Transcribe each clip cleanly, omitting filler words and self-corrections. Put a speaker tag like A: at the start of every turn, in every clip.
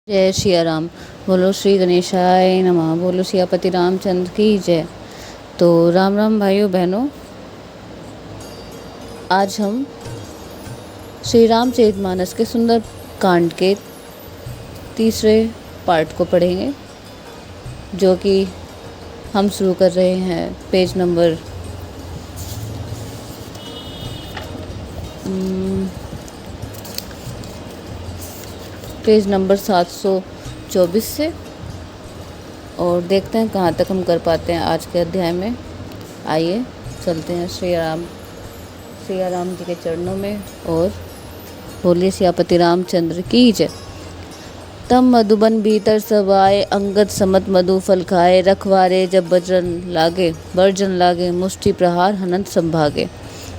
A: जय सिया राम। बोलो श्री गणेशाय नमः। बोलो सियापति रामचंद्र की जय। तो राम राम भाइयों बहनों, आज हम श्री रामचरितमानस के सुंदर कांड के तीसरे पार्ट को पढ़ेंगे, जो कि हम शुरू कर रहे हैं पेज नंबर 724 से, और देखते हैं कहाँ तक हम कर पाते हैं आज के अध्याय में। आइए चलते हैं सिया राम जी के चरणों में और बोलिए सियापति रामचंद्र की जय। तब मधुबन भीतर सब आए, अंगद समत मधु फल खाए। रखवारे जब बर्जन लागे, मुष्टि प्रहार हनंत संभागे।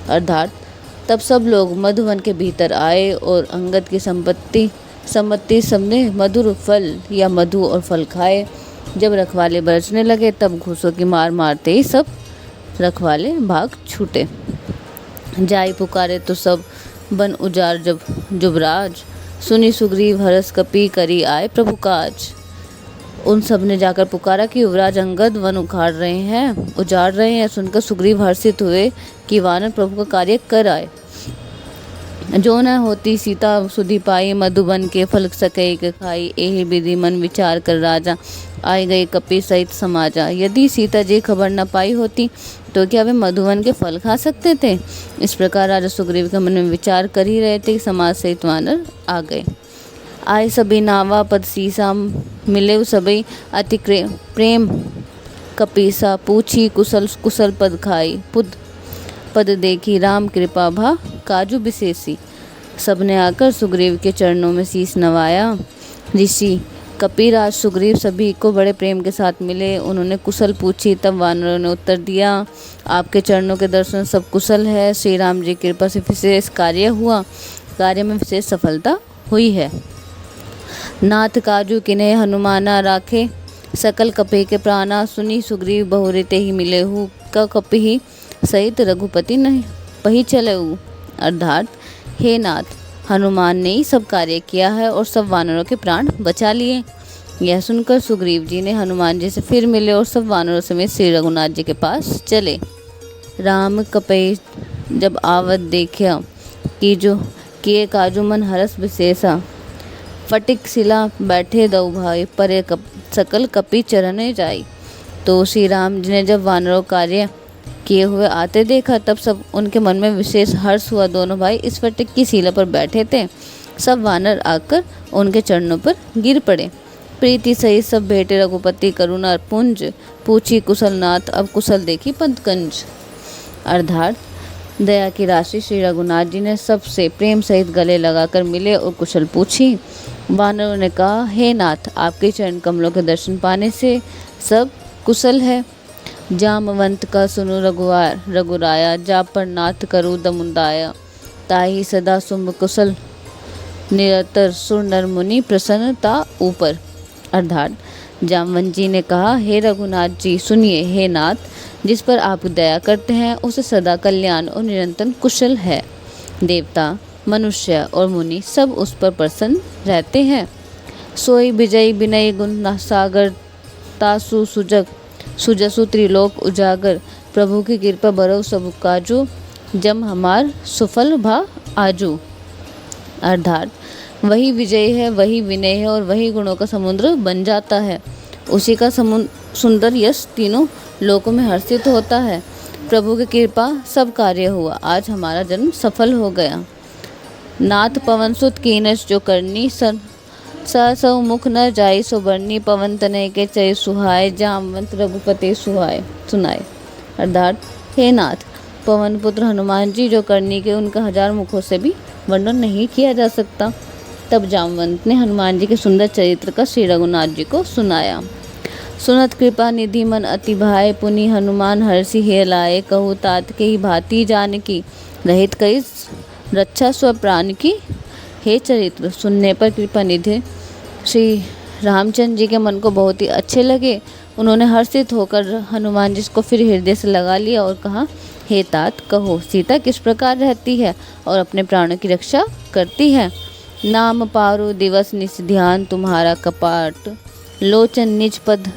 A: अर्थात तब सब लोग मधुवन के भीतर आए और अंगद की सम्मति सबने मधुर फल या मधु और फल खाए। जब रखवाले बरसने लगे तब घूसों की मार मारते ही सब रखवाले भाग छूटे। जाई पुकारे तो सब बन उजार जब जुबराज। सुनी सुग्रीव हरस कपि करी आए प्रभु काज। उन सब ने जाकर पुकारा कि युवराज अंगद वन उजाड़ रहे हैं। सुनकर सुग्रीव हर्षित हुए कि वानर प्रभु का कार्य कर आए। जो न होती सीता सुधि पाई, मधुबन के फल सकै के खाई। एहि विधि मन विचार कर राजा, आई गई कपि सहित समाजा। यदि सीता जी खबर न पाई होती तो क्या वे मधुवन के फल खा सकते थे। इस प्रकार राजा सुग्रीव के मन में विचार कर ही रहे थे कि समाज सहित वानर आ गए। आए सभी नावा पद सीसा, मिले सभी अति प्रेम कपीसा। पूछी कुशल पद खाई, पद देखी राम कृपा भा काजू विशेषी। सबने आकर सुग्रीव के चरणों में शीश नवाया। ऋषि कपिराज सुग्रीव सभी को बड़े प्रेम के साथ मिले। उन्होंने कुशल पूछी, तब वानरों ने उत्तर दिया, आपके चरणों के दर्शन सब कुशल है। श्री राम जी कृपा से विशेष कार्य में विशेष सफलता हुई है। नाथ काजू किन्हें हनुमाना राखे, सकल कपि के प्राणा। सुनी सुग्रीव बहुरे ते ही मिले हूँ, कपि ही सहित रघुपति नहीं पही चले हूँ। अर्थात हे नाथ, हनुमान ने ही सब कार्य किया है और सब वानरों के प्राण बचा लिए। यह सुनकर सुग्रीव जी ने हनुमान जी से फिर मिले और सब वानरों समेत श्री रघुनाथ जी के पास चले। राम कपि जब आवत देखा कि जो किए काजू मन हरस विशेषा। फटिक शिला बैठे दऊ भाई, परे सकल कपि चरने जाई। तो श्री राम जी ने जब वानरों कार्य किए हुए आते देखा, तब सब उनके मन में विशेष हर्ष हुआ। दोनों भाई इस फटिक की शिला पर बैठे थे। सब वानर आकर उनके चरणों पर गिर पड़े। प्रीति सहित सब भेटे रघुपति करुणा पुंज। पूछी कुशल नाथ, अब कुशल देखी पदकंज। अर्थात दया की राशि श्री रघुनाथ जी ने सबसे प्रेम सहित गले लगाकर मिले और कुशल पूछी। वानरों ने कहा, हे नाथ, आपके चरण कमलों के दर्शन पाने से सब कुशल है। जामवंत का सुनु रघुराया, जा पर नाथ करु दमुदाया। ताहि सदा सुम कुशल निरतर, सुर नर मुनि प्रसन्नता ऊपर। अर्थात जामवंत जी ने कहा, हे रघुनाथ जी सुनिए, हे नाथ, जिस पर आप दया करते हैं उसे सदा कल्याण और निरंतर कुशल है। देवता मनुष्य और मुनि सब उस पर प्रसन्न रहते हैं। सोई विजयी विनय गुण सागर, तासु सुजसु त्रिलोक उजागर। प्रभु की कृपा बरौ सब काजू, जम हमार सुफल भा आजू। अर्थात वही विजय है, वही विनय है और वही गुणों का समुद्र बन जाता है। उसी का सुंदर यश तीनों लोकों में हर्षित होता है। प्रभु की कृपा सब कार्य हुआ, आज हमारा जन्म सफल हो गया। नाथ पवन सुत कीनस जो करनी, सौ मुख न जाई सो बरनी। पवन तनय के चय सुहाय, जामवंत रघुपति सुनाए। अर्थात हे नाथ, पवन पुत्र हनुमान जी जो करनी के उनका 1000 मुखों से भी वर्णन नहीं किया जा सकता। तब जामवंत ने हनुमान जी के सुंदर चरित्र का श्री रघुनाथ जी को सुनाया। सुनत कृपा निधि मन अति भाए, पुनि हनुमान हर्षि हे लाए। कहु तात के ही भांति जानकी, रहित कई रक्षा स्व प्राण की। हे चरित्र सुनने पर कृपा निधि श्री रामचंद्र जी के मन को बहुत ही अच्छे लगे। उन्होंने हर्षित होकर हनुमान जी को फिर हृदय से लगा लिया और कहा, हे तात, कहो सीता किस प्रकार रहती है और अपने प्राणों की रक्षा करती है। नाम पारो दिवस निस ध्यान तुम्हारा कपाट, लोचन निज पद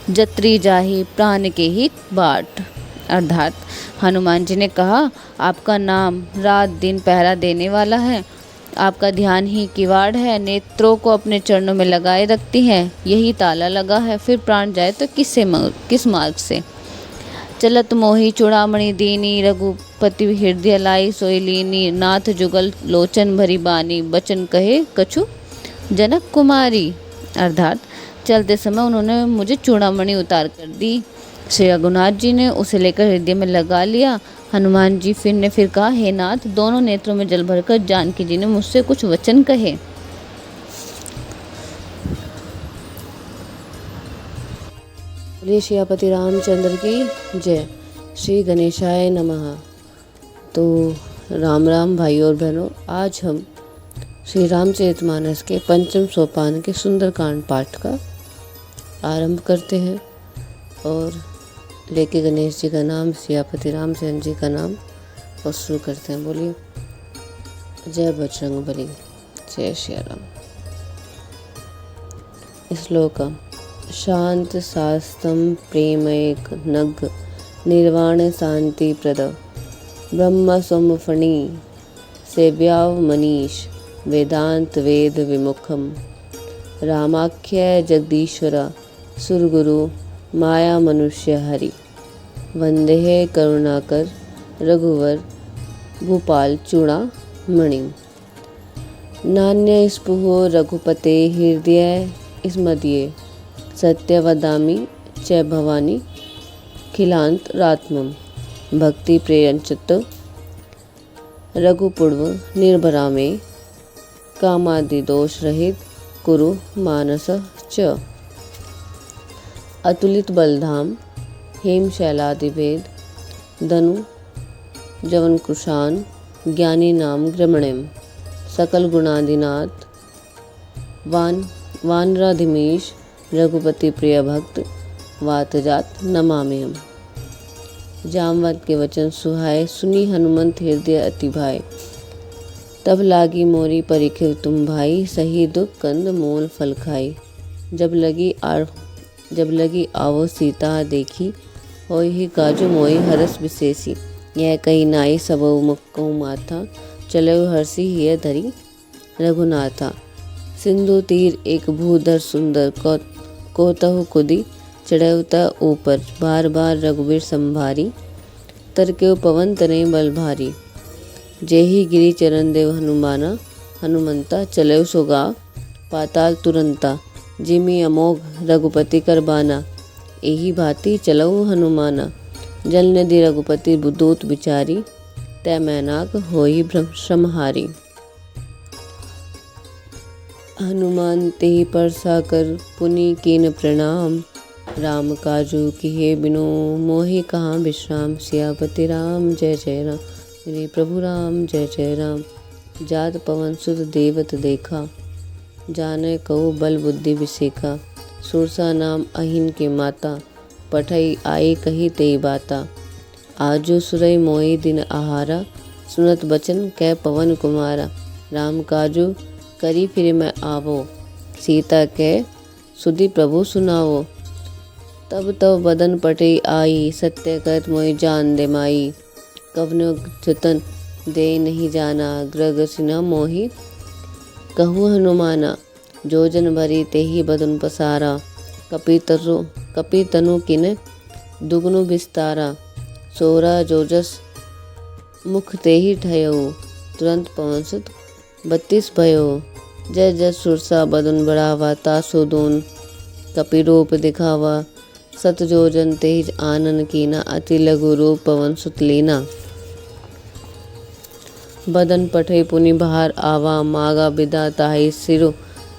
A: जत्री जाहि प्राण के ही बाट। अर्थात हनुमान जी ने कहा, आपका नाम रात दिन पहरा देने वाला है, आपका ध्यान ही किवाड़ है, नेत्रों को अपने चरणों में लगाए रखती है, यही ताला लगा है, फिर प्राण जाए तो किस मार्ग से। चलत मोहि चूड़ामणि दीनी, रघुपति हृदय लाई सोई लीनी, नाथ जुगल लोचन भरी बानी, बचन कहे कछु जनक कुमारी। अर्थात चलते समय उन्होंने मुझे चूड़ामणि उतार कर दी। श्री रघुनाथ जी ने उसे लेकर हृदय में लगा लिया। हनुमान जी फिर कहा, हे नाथ, दोनों नेत्रों में जल भरकर जानकी जी ने मुझसे कुछ वचन कहे।
B: बोलिए सियापति रामचंद्र की जय। श्री गणेशाय नमः। तो राम राम भाइयों और बहनों, आज हम श्री रामचरितमानस के पंचम सोपान के सुंदरकांड पाठ का आरंभ करते हैं और लेके गणेश जी का नाम, सियापति रामचंद्र जी का नाम और शुरू करते हैं। बोलिए जय बजरंगबली, जय श्री राम। श्लोक। शांत शास्त्रम प्रेमैक नग निर्वाण शांति प्रद, ब्रह्म सोमफणि सेव्याव मनीष, वेदांत वेद विमुखम, रामाख्य जगदीश्वर सुरगुरु माया मनुष्य हरि, वंदे करुणाकर रघुवर भूपाल चूड़ामणि। नान्य स्पुहो रघुपते हृदय स्मदीये, सत्य वदामि च भवानी खिलांत रात्मम, भक्ति प्रेरंचित रघुपूर्व निर्भरा में, कामादि दोष रहित कुरु मानस च। अतुलित बलधाम हेम शैलादिभेद, धनु जवन कुशान ज्ञानी नाम ग्रमणिम, सकल गुणादिनाथ वानराधिमीश, रघुपति प्रिय भक्त वातजात नमाम्यहम्। जामवंत के वचन सुहाए, सुनी हनुमंत हृदय अति भाए, तब लागी मोरी परिखिर तुम भाई, सही दुख कंद मोल फल खाई। जब लगी आवो सीता देखी, होय ही काजू मोई हरस विशेषी। यह कही नाई सबउ मुक्कउ माथा, चलऊ हर्षि हिय धरी रघुनाथा। सिंधु तीर एक भूधर सुंदर, कोतहु कुदी चढ़ऊ त ऊपर, बार बार रघुवीर संभारी, तरकेउ पवन तनय बल भारी। जेहि गिरि चरण देव हनुमाना, हनुमंता चलऊ सोगा पाताल तुरंता। जिमि अमोघ रघुपति कर बाना, एही भांति चलऊ हनुमाना। जल नदि रघुपति दूत बिचारी, तै मैनाक होई श्रमहारी। हनुमान तेहि परसा कर, पुनि कीन प्रणाम, राम काजू किए बिनु मोहि कहाँ विश्राम। सियापति राम जय जय राम, मेरे प्रभु राम जय जय राम। जात पवन सुत देवत देखा, जाने कहु बल बुद्धि विसेखा। सुरसा नाम अहिन के माता, पठई आई कही तेई बाता। आजो सुरई मोई दिन आहारा, सुनत बचन कै पवन कुमारा। राम काजू करी फिर मैं आवो, सीता कै सुधि प्रभु सुनावो। तब तब बदन पटई आई, सत्य कहत मोहि जान दे माई। कवनो जतन दे नहीं जाना, ग्रग सिना मोहि कहु हनुमाना। जोजन भरी तेहि बदन पसारा, कपि तनु किन दुगनु विस्तारा। 16 जोजस मुख तेहि ठयऊ, तुरंत पवन सुत 32 भयो। जय जय सुरसा बदन बढ़ावा, तासो दून कपि रूप दिखावा। सत जोजन तेज आनन कीना, अति लघु रूप पवन सुत लीना। बदन पठई पुनि बहार आवा, मागा बिदा ताहि सिरु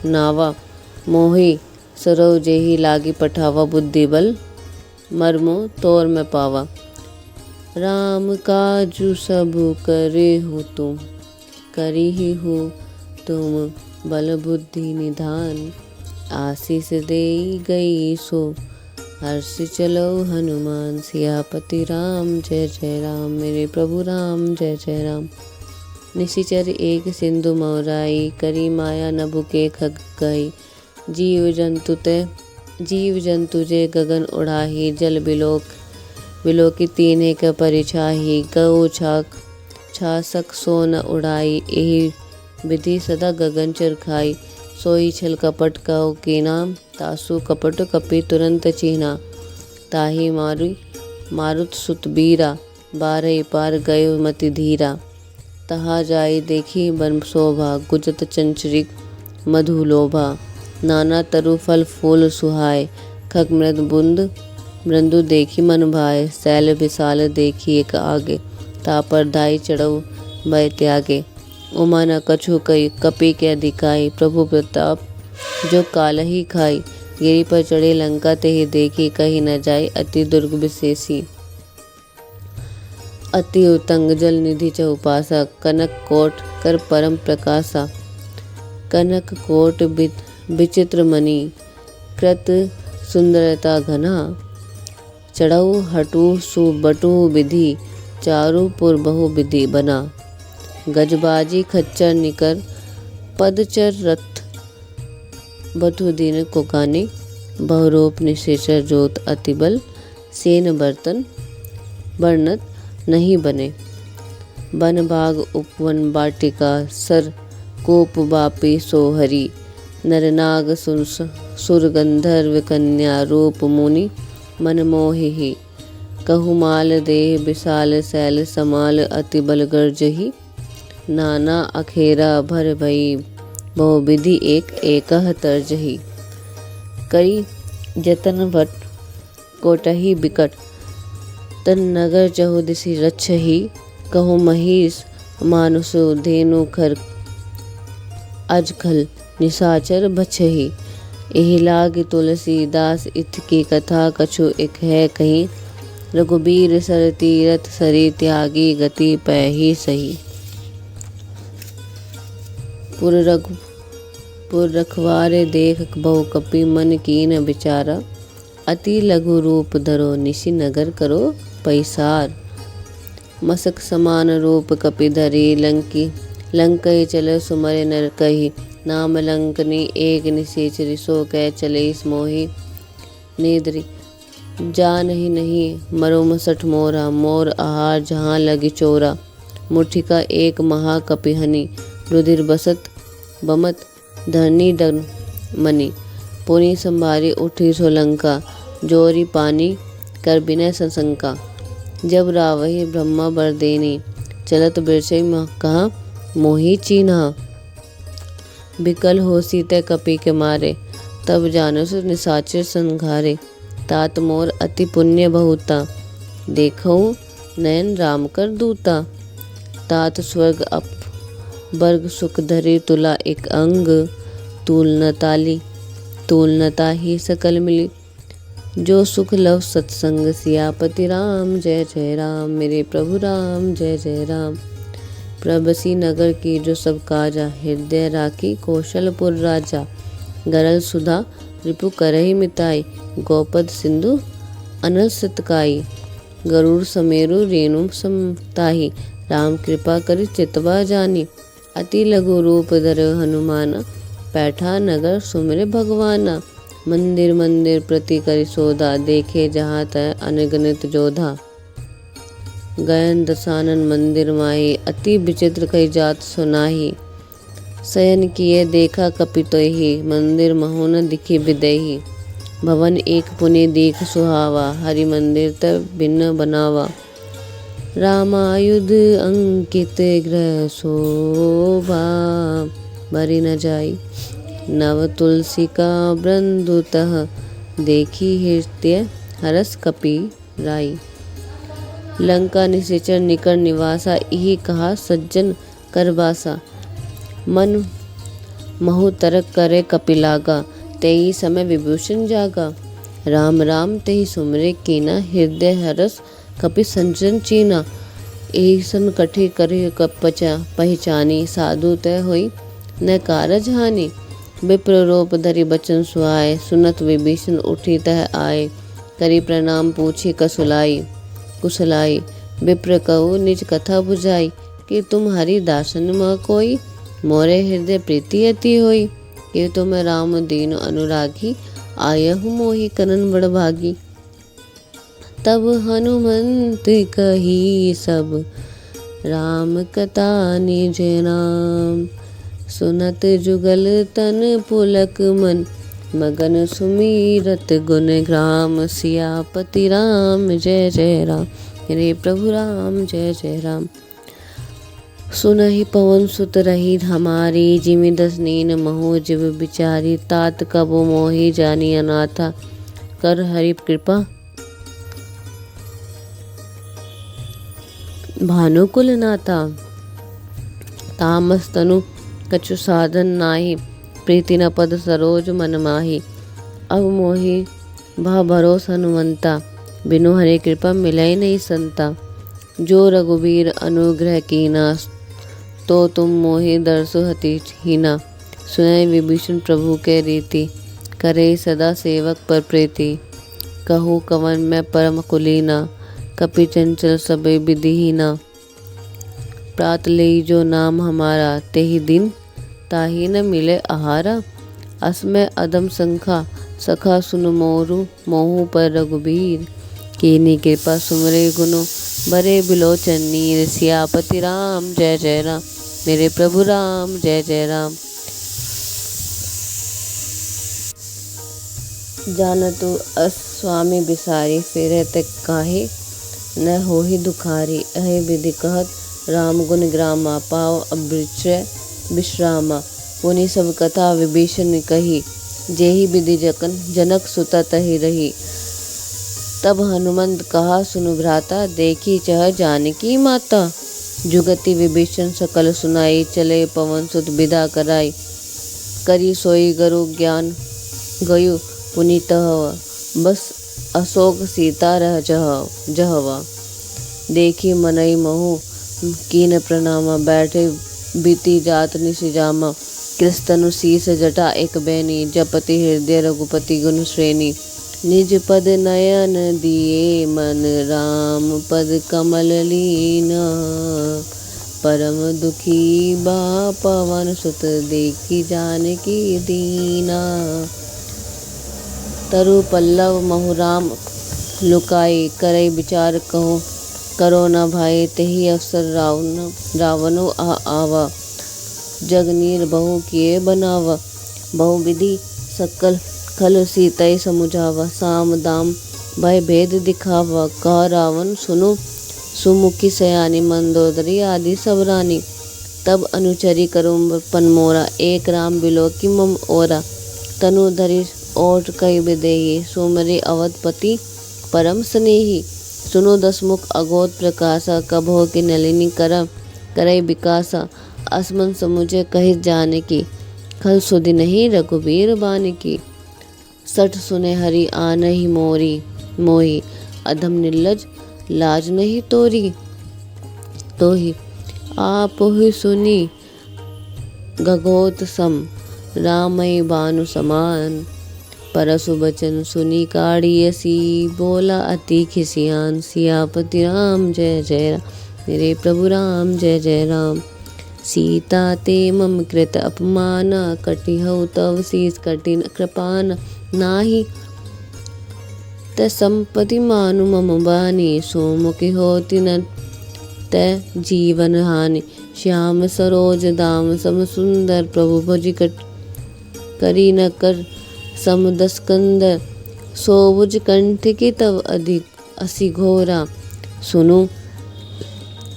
B: नावा। मोहि सरौ जेहि लागी पठावा, बुद्धि बल मर्मो तोर में पावा। राम काजू सबु करे हो तुम, करी ही हो तुम बल बुद्धि निधान। आशीष देई गई सो, हर्ष चलो हनुमान। सियापति राम जय जय राम, मेरे प्रभु राम जय जय राम। निशिचर एक सिंधु मोराई, करी माया नभु के खग गई। जीव जंतु जे गगन उड़ाही, जल बिलोकी तीन एक परिछाही। गऊ छासक सो न उड़ाई, एहि विधि सदा गगन चर खाई। सोई छल कपट कहो कीना, तासु कपट कपि तुरंत चीना। ताहि मारुत सुत बीरा, बारही पार गयो मति धीरा। तहा जाई देखी बन शोभा, गुजत चंचरिक मधु लोभा। नाना तरु फल फूल सुहाय, खग मृदु देखी मन भाए। शैल विशाल देखी एक आगे, तापर दाई चढ़ऊ भय त्यागे। उमा न कछु कपि के अधिकाई, प्रभु प्रताप जो काल ही खाई। गिरि पर चढ़े लंका तेहि देखी, कही न जाय अति दुर्ग विशेषी। अति उतंग जल निधि चहुपासा, कनक कोट कर परम प्रकाशा। कनक कोट विचित्र मणि, कृत सुंदरता घना। चढ़ऊ हटू सुबटू विधि, चारु पुर बहु विधि बना। गजबाजी खच्चर निकर, पदचर रथ बधु दीन कोकाने। बहुरूप निशेचर जोत अति बल, सेन बर्तन बर्नत नहीं बने। बन बाग उपवन बाटिका, सर कोप बापी सोहरी। नरनाग सुर गंधर्व कन्या, रूप मुनि मन मोहिही। कहुमाल देह विशाल शैल, समाल अति बल गर्जही। नाना अखेरा भर भई, बहु विधि एक एकह तर्जही। करी जतन भट कोटही बिकट, तन नगर चहु दिसि रक्षही। कहु महिष मानुष धेनु खर, अजखल निशाचर बछही। एहि लाग तुलसीदास इत की कथा, कछु एक है कहीं। रघुबीर सर तीरथ सरी, त्यागी गति पैही सही। पुर रखवारे देख बहु कपि, मन कीन विचारा। अति लघु रूप धरो, निशि नगर करो पैसार। मसक समान रूप कपि धरी, लंकई चले सुमरे नर कही। नाम लंकनी एक निशाचरी, सो कह चले मोहि नेदरी। जान ही नहीं मरो मसठ मोरा, मोर आहार जहाँ लगी चोरा। मुठिका एक महाकपि हनि, रुधिर बसत बमत धरनी डन मनि। पुनि संभारी उठी सोलंका, जोरी पानी कर बिनय संशंका। जब रावही ब्रह्मा बर देनी, चलत बिरछई कहा मोहि चीन्हा। बिकल हो सीते कपि के मारे, तब जानस निशाचर संघारे। तात मोर अति पुण्य बहुता, देखऊं नयन राम कर दूता। तात स्वर्ग अप वर्ग सुख धरे, तुला एक अंग। तूल न ताहि सकल मिली, जो सुख लव सत्संग। सियापति राम जय जय राम, मेरे प्रभु राम जय जय राम। प्रबसी नगर की जो सब काजा, हृदय राखी कौशलपुर राजा। गरल सुधा रिपु करहि मिताई, गोपद सिंधु अनल सतकाई। गरुड़ समेरु रेणु समताही, राम कृपा करि चितवा जानी। अति लघु रूप धर हनुमाना, पैठा नगर सुमिर भगवाना। मंदिर मंदिर प्रति करि सोधा, देखे जहाँ तय अनगनित जोधा। गयन दसानन मंदिर माही, अति विचित्र कही जात सुनाही। शयन किए देखा कपि तोहि, मंदिर महु न दिखि बिदेहि। भवन एक पुनि देख सुहावा, हरि मंदिर तब भिन्न बनावा। रामायुध अंकित ग्रह शोभा, बरि न जाई। नव तुलसी का बृंदुतः, देखी हृदय हरस कपि राई। लंका निशाचर निकर निवासा, इहि कहा सज्जन करबासा। मन महु तरक करे कपि लागा, तेहि समय विभूषण जागा। राम राम तेहि सुमरे कीना, हृदय हरस कपि संजन चीना। एहि सन कठि करे कपचा पहचानी, साधु तय होई न कारज हानि। विप्र रूप धरि बचन सुहाए, सुनत विभीषण उठी तह आए। करी प्रणाम पूछी कुशलाई। विप्र कहु निज कथा बुझाई, कि तुम हरि दासन म कोई, मोरे हृदय प्रीति अति होई। कि तुम राम दीन अनुरागी, आयहु मोहि करन बड़ भागी। तब हनुमंत कही सब, राम कथा निज नाम। सुनत जुगल तन पुलक मन, मगन सुमीरत गुण ग्राम। सियापति राम जय जय राम, मेरे प्रभु राम जय जय राम। सुनहि पवन सुत रही हमारी, जिमि दस नीन महु जिव बिचारी। तात कबो मोहि जानी अनाथा, कर हरि कृपा भानुकुल नाथा। तामस तनु कछु साधन नाही, प्रीति न पद सरोज मन माही। अब मोहि भा भरोस हनुमंता, बिनु हरि कृपा मिलै नहीं संता। जो रघुबीर अनुग्रह कीना, तो तुम मोहि दर्शो हति हीना। सुनय विभीषण प्रभु के रीति, करे सदा सेवक पर प्रीति। कहूँ कवन मैं परम कुलीना, कपि चंचल सबे विधिहीना। प्रात लेई जो नाम हमारा, तेहि दिन ताहि न मिले आहारा। असमय अदम संखा, सखा सुन मोरु मोहु पर रघुबीर। कीनी कृपा सुमरे गुनु, बरे बिलोचन नीर। सियापति राम जय जय राम, मेरे प्रभु राम जय जय राम। जानतु अस स्वामी बिसारी, फिरत काहे न होहि दुखारी। अहे विधि कहत राम गुण ग्रामा, पाव अभृच्य विश्रामा। पुनि सब कथा विभीषण कही, जेहि विधि जकन जनक सुता तहि रही। तब हनुमंत कहा सुनु भ्राता, देखी चह जानकी माता। जुगति विभीषण सकल सुनाई, चले पवन सुत विदा कराई। करी सोई गरु ज्ञान गयु पुनीतहवा, बस अशोक सीता रह जहवा। देखी मनई महु कीन प्रणामा, बैठे बीती जात निशिजामा। कृस्तनु शीस जटा एक बैनी, जपति हृदय रघुपति गुण श्रेणी। निज पद नयन दिए मन, राम पद कमल लीना। परम दुखी बा पवन सुत, देखी जानकी दीना। तरु पल्लव महु राम लुकाई, करई विचार कहो करो न भाई। तेहि अवसर रावणो आवा, जगनीर बहु किए बनावा। बहु विधि सकल खल सीतै समुझावा। साम दाम भय भेद दिखावा, कह रावण सुनो सुमुखी सयानी। मंदोदरी आदि सब रानी, तब अनुचरी करुम पन मोरा। एक राम बिलो की मम ओरा, तनु धरि ओट कई विदेही। सुमरे अवधपति परम स्नेही, सुनो दसमुख अघोत प्रकाशा। कबहो की नलिनी करई विकासा। असमन समुझे कहि जानकी, खल सुधि नहीं रघुबीर बानकी। सठ सुने हरि आनहि मोहि, अधम निर्लज लाज नहीं तोरी। तोहि आप ही सुनी गगोत सम, रामई बानु समान। परसु बचन सुनी काढ़ियसी, बोला अति खिसियान। सियापति राम जय जय राम, मेरे प्रभु राम जय जय राम। सीता ते मम कृत अपमाना, कटिहउ तव शीस कठिन कृपाना। नाही ते संपत्ति मानु मम बानी, सोमुखी होति न ते जीवन हानि। श्याम सरोज दाम सम सुंदर, प्रभु भजि करी न कर सम दस कंदर। सोबुज कंठ की तव अधिक असी घोरा, सुनु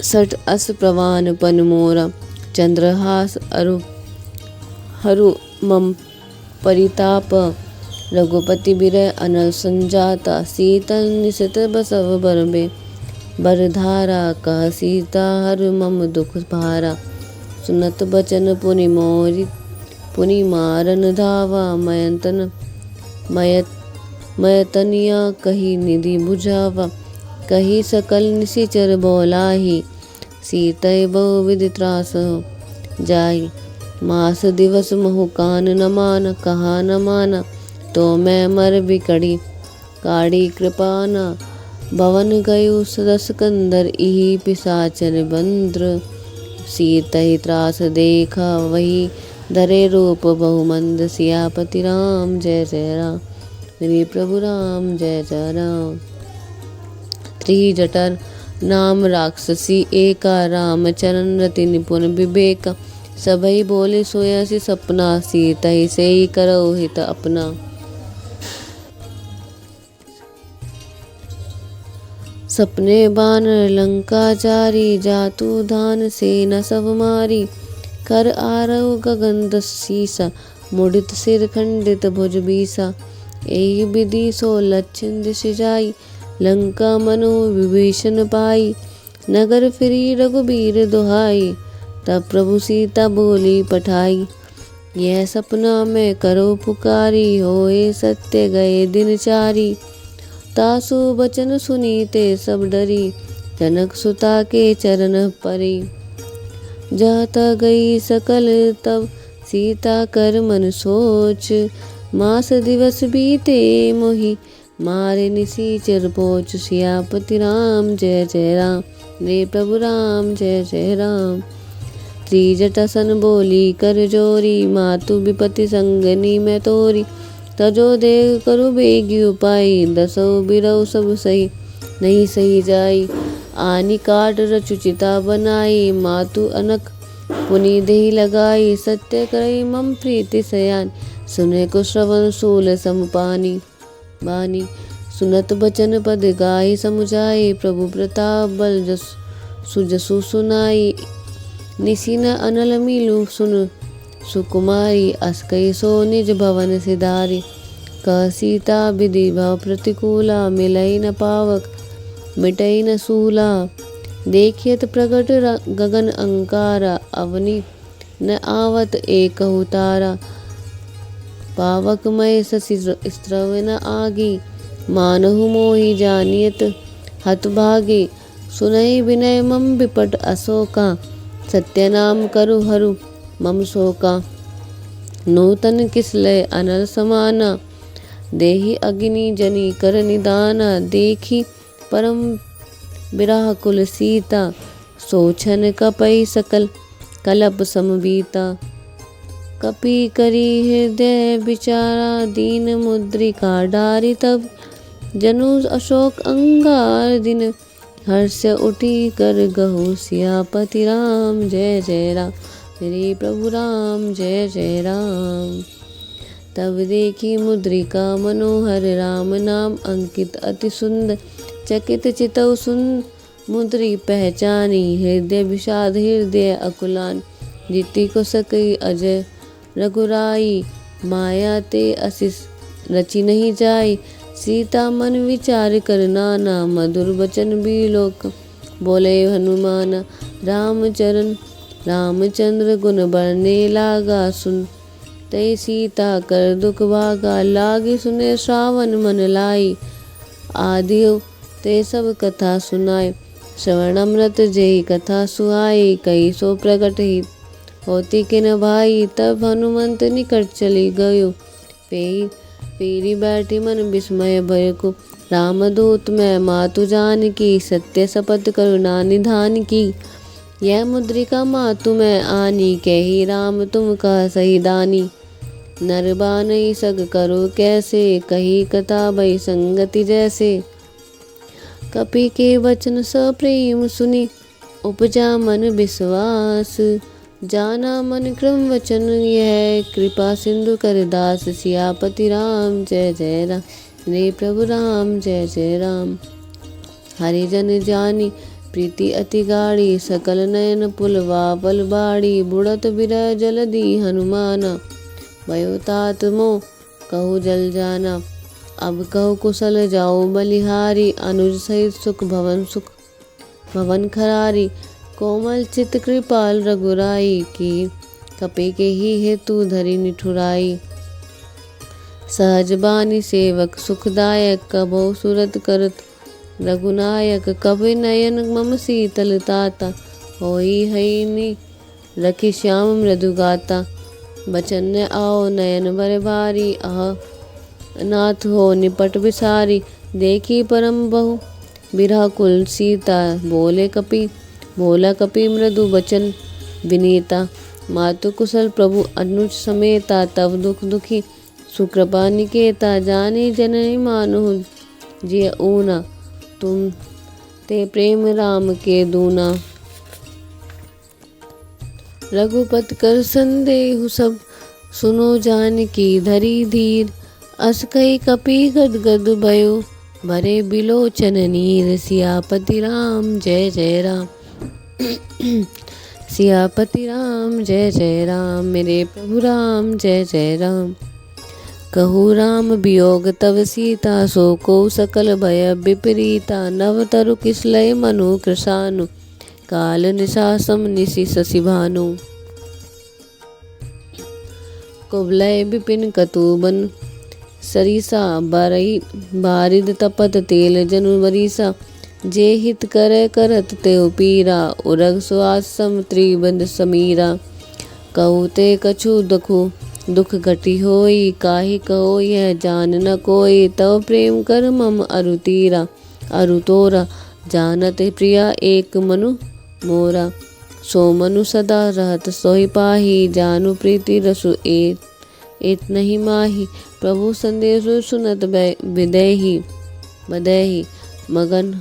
B: सठ अस प्रवान पन मोरा। चंद्रहास हरु मम परिताप, रघुपति बिरह अनल संजाता। सीतल निशित बसव बरबे, बरधारा कह सीता हर मम दुख भारा। सुनत बचन पुनि मोरि पुनि मारन धावा। मयतनिया कही निधि बुझावा। कही सकल निशिचर बोलाही, सीतय बहु विधि त्रास जाहि। मास दिवस महु कान न माना, कहा न माना तो मैं मर बिकड़ी। काढ़ी कृपाना भवन गयु दस कंदर, इहि पिसाचर बंद्र। सीत ही त्रास देखा वही धरे रूप बहुमंद। सियापति राम जय जय राम, मेरे प्रभु राम जय जय राम। त्रिजटर नाम राक्षसी एका, राम चरण रति निपुण विवेका। सबई बोले सोयसी सपना, सीत ही से ही करो हित अपना। सपने बानर लंका जारी, जातु धान सेना सब मारी। कर आरव गगन दस सीसा, मुड़ित सिर खंडित भुज बीसा। एहि विधि सो लक्षण दिश जाई, लंका मनो विभीषण पाई। नगर फिरी रघुबीर दुहाई, तब प्रभु सीता बोली पठाई। यह सपना मैं करो पुकारी, होए सत्य गए दिन चारी। तासु बचन सुनीते सब डरी, जनक सुता के चरण परी। जाता गई सकल तब सीता कर मन सोच, मास दिवस बीते मोहि मारे निसीचर पोच। सियापति राम जय जय राम, रे प्रभु राम जय जय राम। त्रिजटासन बोली कर जोरी, मातु विपति संगनी मैं तोरी। तजो देव करु बेगी उपाय, दसो बिरौ सब सही नहीं सही जाई। आनी काट रचु चिता बनाई, मातु अनक पुनि देहि लगाई। सत्य करई मम प्रीति सयान, सुने को श्रवण सूल समपानी। बानी सुनत बचन पद गाई समुझाई, प्रभु प्रताप बल जस सुजसु सुनाई। निसिन अनल मिलु सुन सुकुमारी, अस्कई सो निज भवन सिधारी। कह सीता विधि भव प्रतिकूला, मिलई न पावक मिटई न सूला। देखियत प्रगट गगन अंकारा, अवनि न आवत एकहु तारा। पावक मय शशि स्त्रव न आगी, मानहु मोहि जानियत हतभागी। सुनई विनय मम विपट अशोका, सत्य नाम करु हरु मम शोका। नूतन किसलय अनल समाना, देहि अग्नि जनि कर निदाना। देखी परम विरह कुल सीता, सोचन कपई सकल कलप समबीता। कपि करी हृदय विचारा, दीन मुद्रिका डारी तब। जनु अशोक अंगार दिन, हर्ष उठी कर गहु। सियापति राम जय जय राम, मेरे प्रभु राम जय जय राम। तब देखी मुद्रिका मनोहर, राम नाम अंकित अति सुंदर। चकित चितौ सुन मुद्री पहचानी, हृदय विषाद हृदय अकुलान। जीति को सकई अजय रघुराई, माया ते असिस रचि नहीं जाई। सीता मन विचार कर नाना, मधुर वचन बिलोक बोले हनुमान। रामचंद्र गुण बरने लागा, सुन तय सीता कर दुख भागा। लागी सुने श्रावण मन लाई, आदि ते सब कथा सुनाए। श्रवण अमृत जेहि कथा सुहाई, कई सो प्रकट ही होती किन भाई। तब हनुमंत निकट चली गयो, पेरी बैठी मन विस्मय भय को। रामदूत मैं मातु जानकी, सत्य शपथ करुणा निधान की। यह मुद्रिका मातु मैं आनी, कही राम तुम कह सही दानी। नर बानई सग करो कैसे, कही कथा भई संगति जैसे। कपि के वचन सप्रेम सुनि, उपजा मन विश्वास। जाना मन क्रम वचन यह, कृपा सिंधु कर दास। सियापति राम जय जय राम, रे प्रभु राम जय जय राम। हरिजन जानी प्रीति अति गाढ़ी, सकल नयन पुलवा पल बाड़ी। बुड़त बिरह जलधि हनुमाना, भयो तात मोह कहु जल जाना। अब कहु कुशल जाओ बलिहारी, अनुज सहित सुख भवन खरारी। कोमल चित कृपाल रघुराई की, कपि के ही हेतु धरि निठुराई। सहज बानी सेवक सुखदायक, कबहु सुरत करत रघुनायक। कभी नयन मम शीतल ताता, होई हईनि रखि श्याम मृदु गाता। बचन आओ नयन बर भारी, नाथ हो निपट विसारी। देखी परम बहु बिरह कुल सीता, बोला कपि मृदु बचन। विनीता। मातु कुशल प्रभु अनुज समेता, तव दुख दुखी सुकृपा निकेता। जाने जननी मानु जिय ऊना, तुम ते प्रेम राम के दूना। रघुपत कर संदेहु सब, सुनो जानकी धरी धीर। अस कही कपि गद गद भयो, भरे बिलोचन नीर। सियापति राम जय जय राम। सियापति राम जय जय राम, मेरे प्रभु राम जय जय राम। कहु राम वियोग तव सीता, सो को सकल भय विपरीता। नव तरु किसलय मनु कृशानु, काल निशासम निशि शशि भानु। कुबलय विपिन कतुबन सरिसा, बारिद तपत तेल जनु बरिसा। जे हित करे करत तेउ पीरा, उरग सुआस सम त्रिबंध समीरा। कहु ते कछु दुख घटी होई, काहि कहो यह जान न कोई। तव प्रेम कर मम अरु तीरा, अरु तोरा। जानत प्रिया एक मनु मोरा, सो मनु सदा रहत सोहि पाही। जानु प्रीति रसु एत नहीं माही, प्रभु संदेश सुनत विदेही। बदेही मगन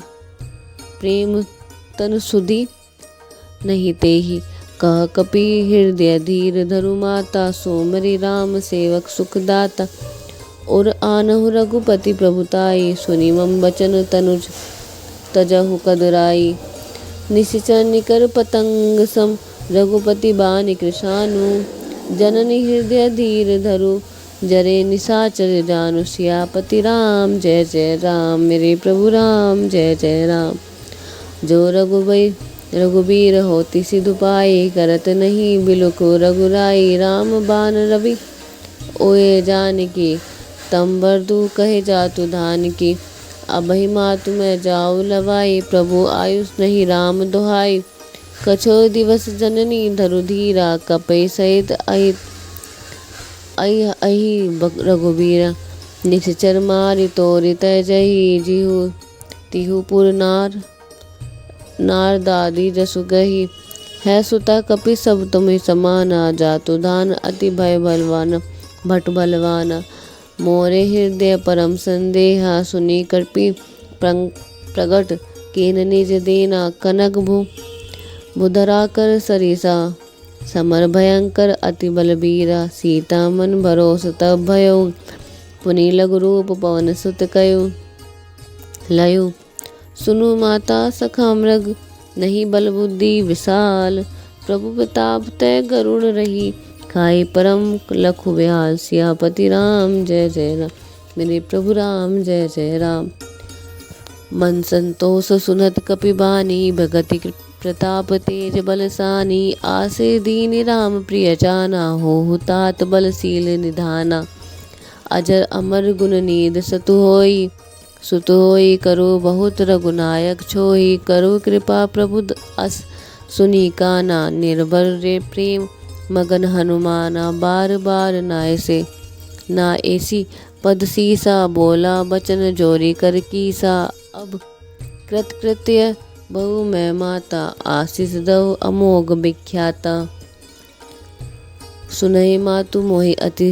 B: प्रेम तन सुधि नहीं तेही। कह कपि हृदय धीर धरु माता, सोमरि राम सेवक सुखदाता। और आनहु रघुपति प्रभुताई, सुनि मम बचन तनुज तजहु कदराई। निशिचर निकर पतंग सम, रघुपति बानि कृशानु। जननी हृदय धीर धरु, जरे निशाचर जानु। सियापति राम जय जय राम, मेरे प्रभु राम जय जय राम। जो रघुबीर होति सिधु पाई, करत नहीं बिलुको रघुराई। राम बान रवि ओए जानकी, तम बरदु कहे जातु धानकी। अबहि मातु मैं जाऊ लवाई, प्रभु आयुष नहीं राम दुहाई। कछो दिवस जननी धरु धीरा, कपै सहित अहि रघुबीरा। निश्चर मारि तोरि तय जही, जिहु तिहु पुर नार दादी जसु गही। है सुता कपि सब तुम्हें समाना, जातु धान अति भय बलवाना भट बलवाना। मोरे हृदय परम संदेहा, सुनी कपि प्रगट केन निज देना। कनक भुधरा कर सरिसा, समर भयंकर अति बलबीरा। सीता मन भरोस तब भयो, पुनि लघु रूप पवन सुत कयो लयो। सुनु माता सखा मृग, नहीं बल बुद्धि विशाल। प्रभु प्रताप तय गरुड़ रही, खाई परम लखु ब्याल। सियापति राम जय जय राम, मेरे प्रभु राम जय जय राम। मन संतोष सुनत कपि बानी, भगति प्रताप तेज बलसानी। आसे दीन राम प्रिय जाना, होहु तात बलशील निधाना। अजर अमर गुण नीद सतु होई, सुतु होई करो बहुत रघुनायक छोई। करो कृपा प्रभु अस सुनी काना, निर्भर रे प्रेम मगन हनुमाना। बार बार ना ऐसी पद सीसा, बोला बचन जोरी कर कीसा। अब कृत्य बहु मैं माता, आशीष दो अमोघ विख्याता। सुनहि मातु मोहि अति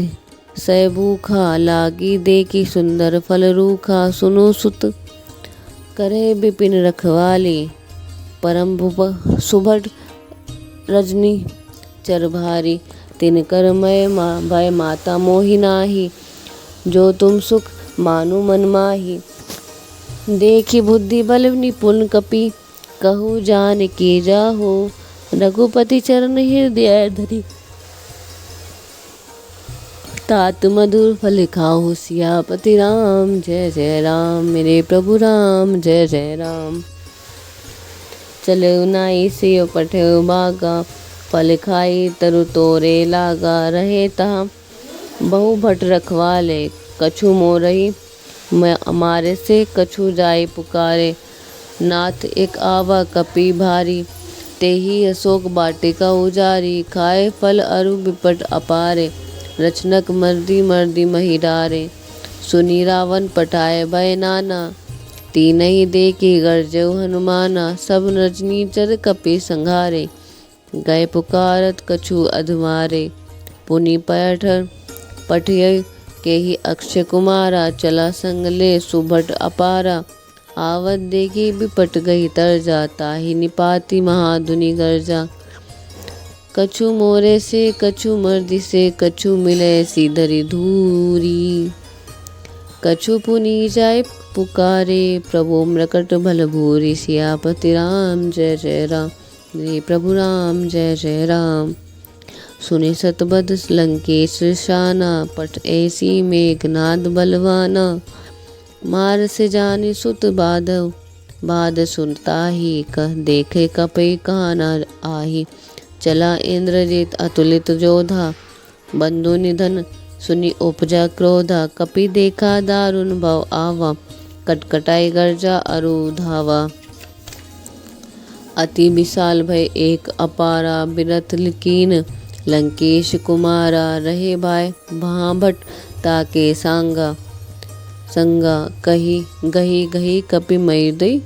B: सय भूखा, लागी देखी सुंदर फल रूखा। सुनो सुत करे विपिन रखवाली, परम सुभट रजनी चर भारी। तिनकर मय भय माता मोहि नाही, जो तुम सुख मानु मन माही। देखी बुद्धि बल निपुण कपि, कहु जानकी जाहो। रघुपति चरण हृदय धरी, तात मधुर फल खाओ। सियापति राम जय जय राम, मेरे प्रभु राम जय जय राम। चलो नाई से पठो बागा, फल खाई तरु तोरे लागा। रहे तहाँ बहु भट रखवाले, कछु मोरही मैं हमारे से कछु जाए पुकारे। नाथ एक आवा कपि भारी, तेही अशोक बाटिका उजारी। खाए फल अरु विपट अपारे, रचनक मर्दी मही डारे। सुनी रावण पठाए भय नाना, तीनहि देखी गरजऊ हनुमाना। सब रजनीचर कपि संघारे, गए पुकारत कछु अधमारे। पुनि पैठर पठिय के ही अक्षय कुमारा। चला संग ले सुभट अपारा। आवत देखी बिपट गई तरजा। ताहि निपाति महाधुनि गर्जा। कछु मोरे से कछु मर्दि से। कछु मिले सीधरी धूरी। कछु पुनि जाय पुकारे। प्रभु मृकट भल भूरी। सियापति राम जय जय राम। रे प्रभु राम जय जय राम। सुने सतबद लंकेश शाना। पट ऐसी मेघनाद बलवाना। मार से जाने सुत बाधव। बाद सुनता ही कह देखे कपे काना आही। चला इंद्रजित अतुलित जोधा। बंधु निधन सुनि उपजा क्रोधा। कपि देखा दारुण भव आवा। कटकटाई गर्जा अरु धावा। अति विशाल भय एक अपारा। बिरथ लीन लंकेश कुमारा। रहे भाई भाभट ताके सांगा। संगा कही गही गही कपि मई दई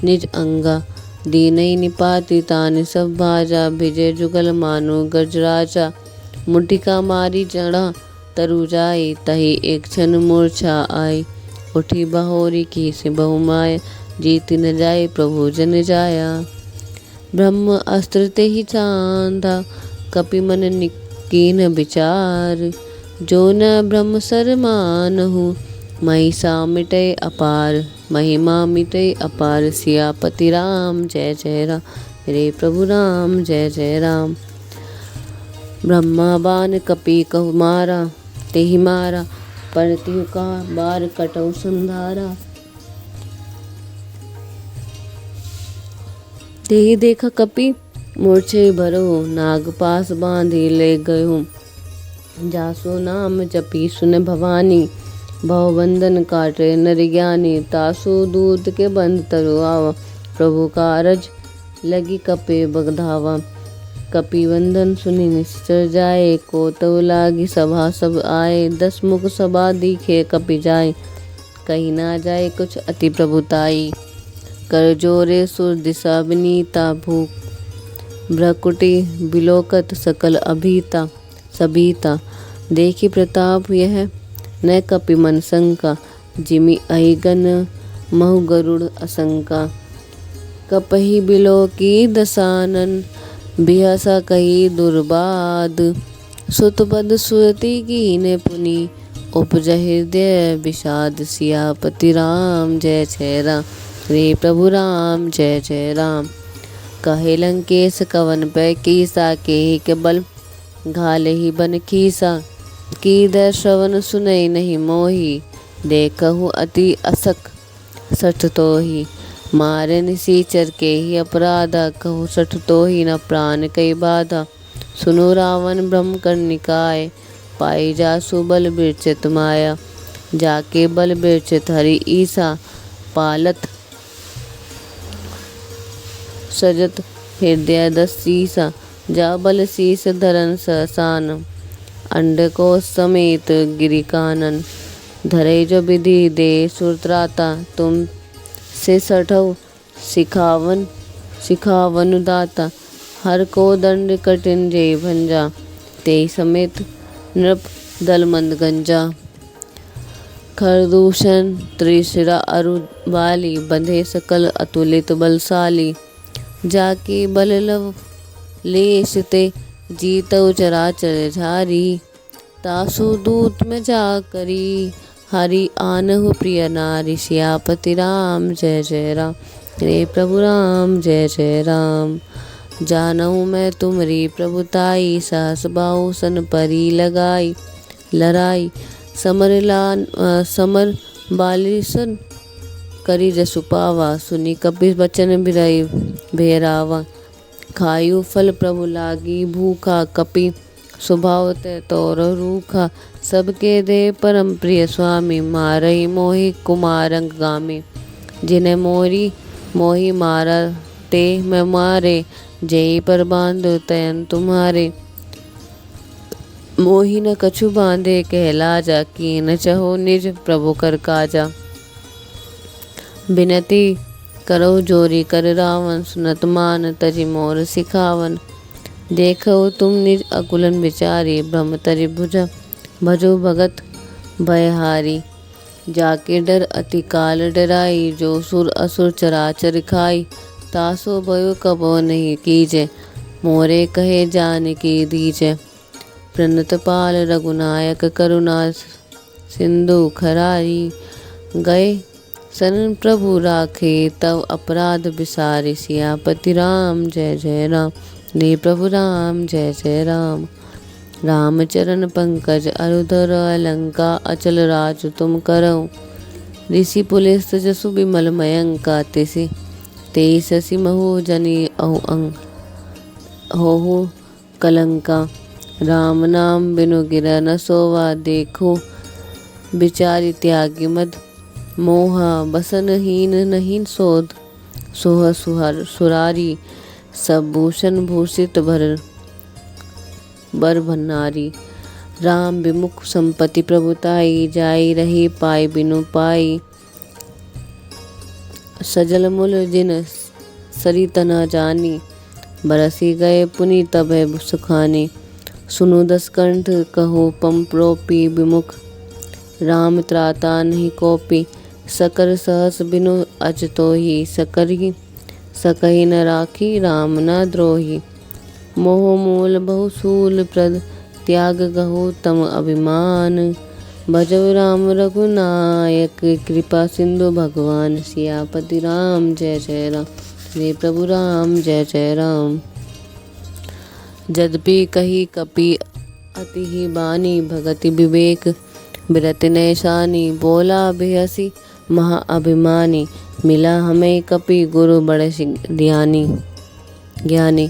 B: निज अंगा। दीनई निपाति तानि सब भाजा। भिजे जुगल मानो गजराजा। मुटिका मारी चढ़ा तरु जाई। तही एक क्षण मूर्छा आई। उठी बहोरी की से बहुमाया। जीत न जाए प्रभु जन जाया। ब्रह्म अस्त्र ते ही चांदा। कपि मन कीन विचार। जो न ब्रह्म सर मानहु। महिषा मिटय अपार। महिमा मिटय अपार। सियापति राम जय जय राम। रे प्रभु राम जय जय राम। ब्रह्मा बान कपि कहु मारा। तेहि मारा पर तिहु का बार कटौ संधारा। तेहि देखा कपि मूर्छे भरो। नाग पास बांधि ले गयो। जासो नाम जपी सुन भवानी। भवबंधन काटे नर ज्ञानी। तासु दूत के बंध तरु आवा। प्रभु कारज लगी कपे बगधावा। कपि वंदन सुनि निश्चर जाए। कोतव लागी सभा सब आए। 10 मुख सभा दिखे कपि जाए। कही ना जाए कुछ अति प्रभुताई। कर जोरे सुर दिशा विनीता। भूख भ्रकुटी बिलोकत सकल अभीता सबीता। देखी प्रताप यह न कपि मन शंका। जिमि अहिगन महु गरुड़ असंका। कपहि बिलो की दसानन। बिहसा कही दुर्बाद। सुतपद सुरति कीन्ह पुनि। उपज हृदय विषाद। सियापति राम जय जय राम। रे प्रभु राम जय जय राम। कहे लंकेश कवन पै कीसा। केहि के बल घाले ही बन खीसा। कीदर श्रवण सुनई नहीं मोही। देखहु अति असक सठ तोहि। मारे निसीचर के ही अपराधा। कहु सठ तोहि न प्राण कई बाधा। सुनो रावण ब्रह्म कर निकाय। पाई जासु बल बिरचित माया। जाके बल बिरचित हरि ईसा। पालत सजत हृदय 10 सीसा। जा बल शीस धरन सहसान। अंडको समेत गिरि कानन। धरे जो विधि दे सुरत्राता। तुम से सठौ सिखावन दाता। हर को दंड कठिन जय भंजा। तेहि समेत नृप दल मंद गंजा। खरदूषण त्रिशिरा अरु बाली। बंधे सकल अतुलित बलशाली। जाके बल लव लेश ते। जीतौ चराचर झारी। तासु दूत में जा करी। हरि आनहु प्रिय नारी। सियापति राम जय जय राम। रे प्रभु राम जय जय राम। जानहु मैं तुमरी प्रभुताई। सहस बाहु सन परी लगाई। लड़ाई समर बाली सन करी जसु पावा। सुनी कपि बचन बिरई भेरावा। खायु फल प्रभु लागी भूखा। कपि स्वभाव ते तोर रूखा। सबके दे परम प्रिय स्वामी। मारई मोहि कुमारंग गामी। जिन्हें मोहि मारा ते मैं मारे। जेहि पर बांधो तयन तुम्हारे। मोहि न कछु बांधे कहलाजा। कीन चहो निज प्रभु कर काजा। बिनती करो जोरी कर रावण। सुनत मान तजि मोर सिखावन। देखो तुम निज अकुलन विचारी, ब्रह्मतरि भुजा भजो भगत भयहारी। जाके डर अति काल डराई, जो सुर असुर चराचर खाई। तासो भयो कबो नहीं कीजे, मोरे कहे जान की दीजे। प्रणत पाल रघुनायक करुणा सिंधु खरारी। गए शरण प्रभु राखे, तव अपराध बिसारे। सियापति राम जय जय राम, ने प्रभु राम जय जय राम। रामचरण पंकज अरुधर, अलंका अचल राज तुम करऊ। ऋषि पुलिस जसु बिमल मयंका, तिसि तेई शशि महु जनि अहु अंग होहु कलंका। राम नाम बिनु गिरह न सोवा, देखो बिचारी त्यागी मद मोहा। बसन हीन नहीं सोध, सोह सुरारी। सब भूषण भूषित बर भन्नारी। राम विमुख संपत्ति प्रभुताई, जाई रही पाई बिनु पाई। सजल मुल जिन सरित न जानी, बरसी गए पुनि तबे सुखानी। सुनु दस कंठ कहो पंप्रोपी, विमुख राम त्राता नहीं कोपी। सकर सहस बिनु अचतो ही, सकही सकही न राखी राम न द्रोही। मोह मूल बहुसूल प्रद, त्याग गहो तम अभिमान। भजव राम रघुनायक, कृपा सिंधु भगवान। सियापति राम जय जय राम, श्री प्रभु राम जय जय राम। यद्यपि कही कपि अति ही बानी, भगति विवेक बिरत नैशानी। बोला बेहसी महा अभिमानी, मिला हमें कपि गुरु बड़े ज्ञानी।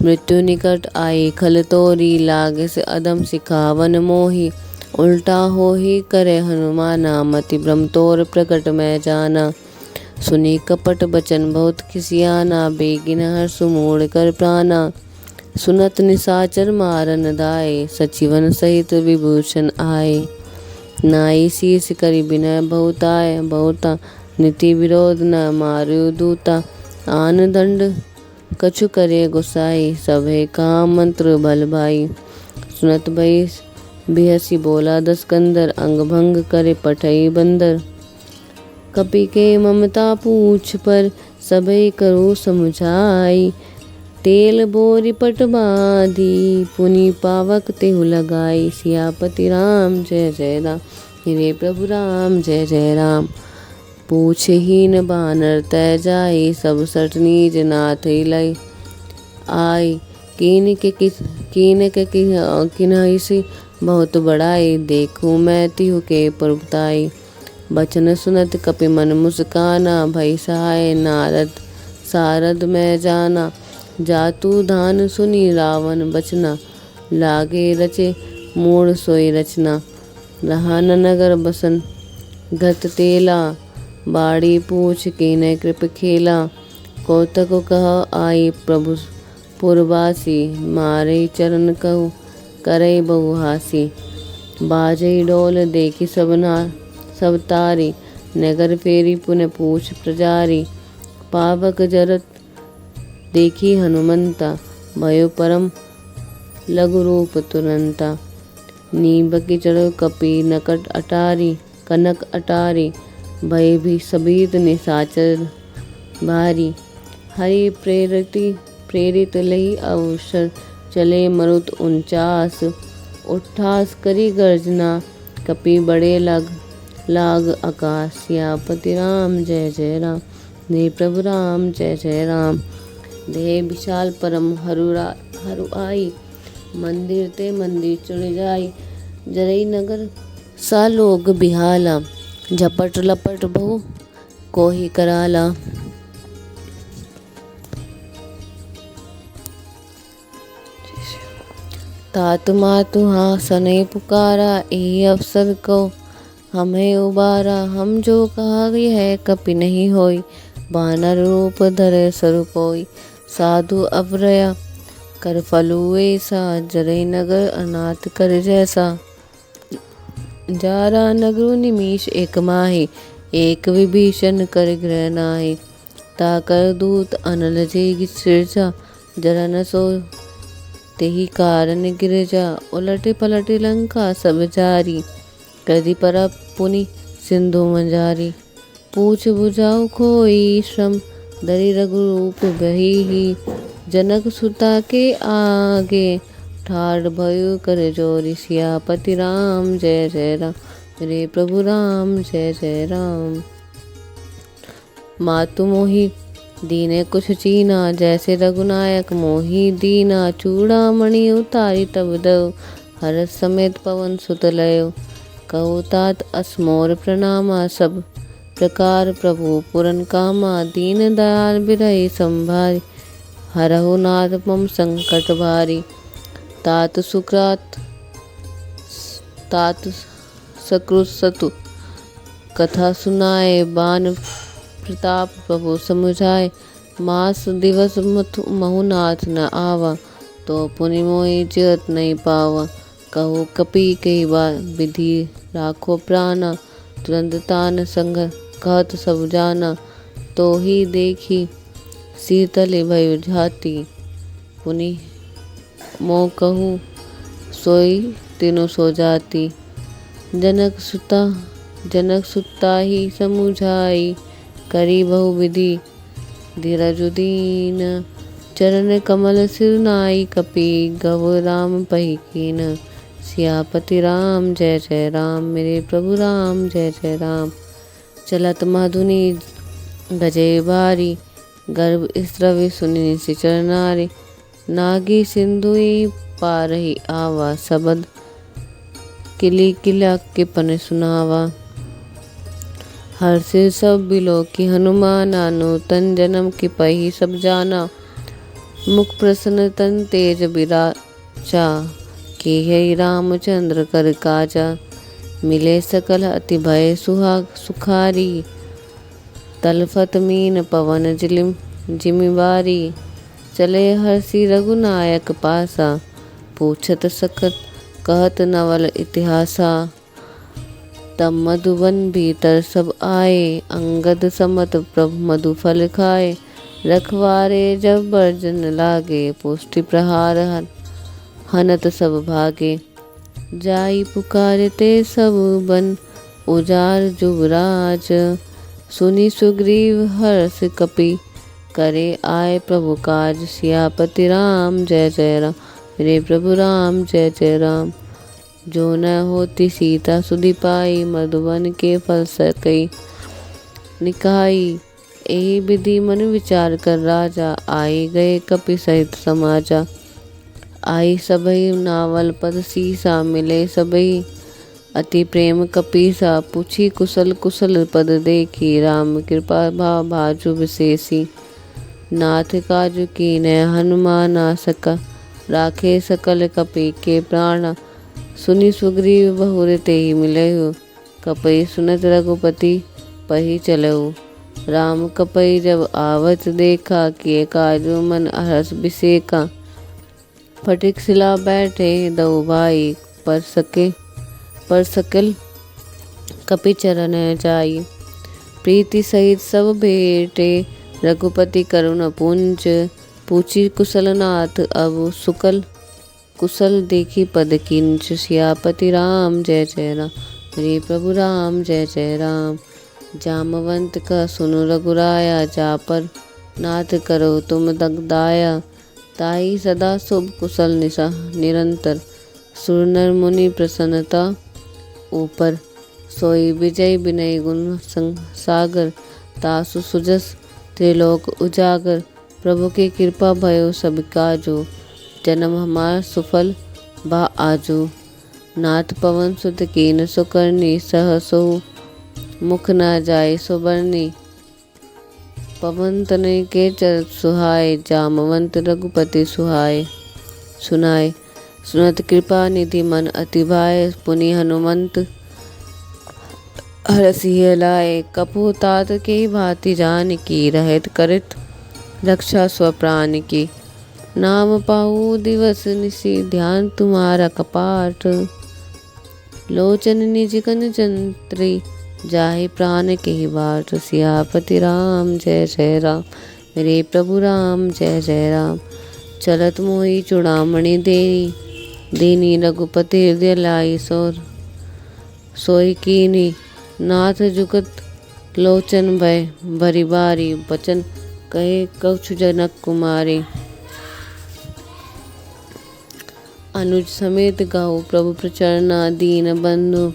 B: मृत्यु निकट आई खल तोरी, लागे से अदम सिखावन मोही। उल्टा हो ही करे हनुमाना, मति भ्रम तोर प्रकट मैं जाना। सुनी कपट बचन बहुत खिसियाना, बेगिन हर्ष मोड़ कर प्राणा। सुनत निशाचर मारन दाए, सचिवन सहित विभूषण आए। नाई शीस करी बिनय बहुताय, बहुता नीति विरोध न मारु दूता। आन दंड कछु करे गुसाई, सभे काम मंत्र बल भाई। सुनत भई बिहसी बोला दस कंदर, अंग भंग करे पठई बंदर। कपि के ममता पूछ पर, सभे करो समझाई। तेल बोरी पट बांधी, पुनि पावक तेहु लगाई। सियापति राम जय जय राम, रे प्रभु राम जय जय राम। पूछहीन बानर तय जाई, सब सठ नीज नाथ लय आई। कीन के किन्हैसी बहुत बड़ाई, देखूँ मैं तिहु के प्रभुताई। बचन सुनत कपि मन मुस्काना, भई सहाय नारद सारद मैं जाना। जातु धान सुनी रावण बचना, लागे रचे मूढ़ सोई रचना। रहा न नगर बसन घत तेला, बाड़ी पूछ कीन्ह कृप खेला। कौतक कह आई प्रभु पुरवासी, मारे चरण कहु करई बहुहासी। बाजई डोल देखी सब तारी, नगर फेरी पुनः पूछ प्रजारी। पावक जरत देखी हनुमंता, भयो परम लघु रूप तुरंता। नीब की चढ़ कपि नकट अटारी, कनक अटारी। भय भी सबीत निशाचर भारी। हरि प्रेरित लही अवसर, चले मरुत 49। उठास करी गर्जना, कपि बड़े लाग आकाश। सियापति राम जय जय राम, ने प्रभु राम जय जय राम। देह विशाल परम हरु आई, मंदिर ते मंदिर चढ़ जाई। जरई नगर सा लोग बिहाला, झपट लपट बहु कोहि कराला। तात मातु हाँ सने पुकारा, ए अवसर को हमें उबारा। हम जो कहा यह कपि नहीं होई, बानर रूप धरे सरु कोई। साधु अवरया कर फलुए सा, जरई नगर अनाथ कर जैसा। जारा नगरु निमीष एक माही, एक विभीषण कर गृह नाहि। ताकर दूत अनल जेगी सिरसा, जरा न सो तेहि कारण गिरजा उलटे पलटे लंका सब जारी। कदी पर पुनि सिंधु मंजारी। पूछ बुझाऊ खोई श्रम धरि रघुरूप बही। जनक सुता के आगे ठाड़ भयो कर जोरी। सियापति राम जय जय राम। मेरे प्रभु राम जय जय राम। मातु मोहि दीने कुछ चीना। जैसे रघुनायक मोहि दीना। चूड़ामणि उतारी तब दो। हरस समेत पवन सुत लयो। कहु तात असमोर प्रणामा। सब प्रकार प्रभु पुरन कामा। दीन दयाल बिरहि संभारी। हरहु नाथ मम संकट भारी। तात सकृत सतु कथा सुनाए। बान प्रताप प्रभु समुझाए। मास दिवस महु नाथ न आवा। तो पुनि मोहि जियत नहीं पावा। कहो कपि कही बात विधि राखो प्राणा। तुरंत तान संग कहत सब जाना। तो ही देखी शीतल भयो झाती। पुनि मो कहूँ सोई तीनों सो जाती। जनक सुता ही समुझाई। करी बहु विधि धीरजु दीन। चरण कमल सिर नाई। कपि गव राम पही कीन। सियापति राम जय जय राम। मेरे प्रभु राम जय जय राम। चलत मधुनि गजे बारी। गर्भ स्त्रवि सुनि निशिचर नारी। नागी सिंधुई पारही आवा। सबद किली किला के पन सुनावा। हर से सब बिलो की हनुमाना। नूतन जन्म की पही सब जाना। मुख प्रसन्न तन तेज बिराजा। के है रामचंद्र कर काजा। मिले सकल अति भय सुखारी। तलफत मीन पवन जिमिवारी। चले हर्षि रघुनायक पासा। पूछत सकत कहत नवल इतिहासा। तब मधुवन भीतर सब आए। अंगद समत प्रभु मधु फल खाए। रखवारे जब बर्जन लागे। पुष्टि प्रहार हनत सब भागे। जाई पुकारते सब बन उजार जुबराज। सुनि सुग्रीव हर्ष कपि करे आए प्रभु काज। सियापति राम जय जय राम। मेरे प्रभु राम जय जय राम। जो न होती सीता सुधि पाई। मधुबन के फल सकई निकाई। यही विधि मन विचार कर राजा। आई गए कपि सहित समाजा। आई सबई नावल पद सीसा। मिले सबई अति प्रेम कपीसा। पूछी कुशल कुशल पद देखी। राम कृपा भाजु विशेषी। नाथ काजु कीन्ह हनुमाना। सका राखे सकल कपि के प्राणा। सुनि सुग्रीव बहुर तेहि मिलहु। कपि सुनत रघुपति पही चलहु। राम कपि जब आवत देखा। किए काजु मन हरष बिसेका। फटिक सिला बैठे दऊ भाई। पर सकल कपि चरण जाई। प्रीति सहित सब भेटे। रघुपति करुण पुंज। पूछी कुशल नाथ अब सुकल। कुशल देखी पद किंच। सियापति राम जय जय राम। मेरे प्रभु राम जय जय राम। जामवंत का सुनु रघुराया। जा पर नाथ करो तुम दगदाया। ताई सदा शुभ कुशल निरंतर। सुर नर मुनि प्रसन्नता ऊपर। सोई विजय विनय गुण सागर। तासु सुजस त्रिलोक उजागर। प्रभु की कृपा भयो सब काजो। जन्म हमार सुफल बा आजो। नाथ पवन सुत कीन सुकर्णी। सहसो मुख न जाय सुबर्णी। पवन तनय के चरत सुहाय। जामवंत रघुपति सुनाय। सुनत कृपा निधि मन अति भाय। पुनि हनुमंत हरषि लाए। कपु तात के भांति जान की। रहत करत रक्षा स्वप्राण की। नाम पाऊ दिवस निशि ध्यान तुम्हारा कपाट। लोचन निज कन जंत्री। जाहि प्राण के बाट। सियापति राम जय जय राम। मेरे प्रभु राम जय जय राम। चलत मोही चूड़ामणि देनी, दीनी रघुपति हृदय लाई सोर। सोई कीनी नाथ जुगत लोचन भय, भरी बारी बचन कहे कछु जनक कुमारी। अनुज समेत गाओ प्रभु प्रचरना, दीन बंधु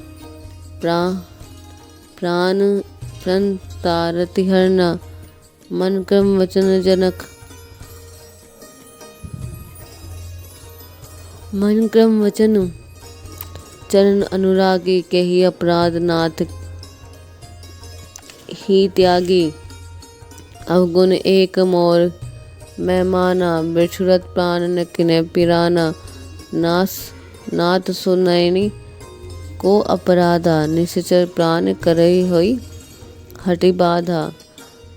B: प्राण प्रण तारति हरना। मन क्रम वचन जनक, मन क्रम वचन चरण अनुरागी। कही अपराध नाथ ही त्यागी, अवगुण एक मोर मैं माना। बिछुड़त प्राण न किन्ह पिराना, नाथ सुनैनी को अपराधा। निश्चर प्राण करई होई हटि बाधा,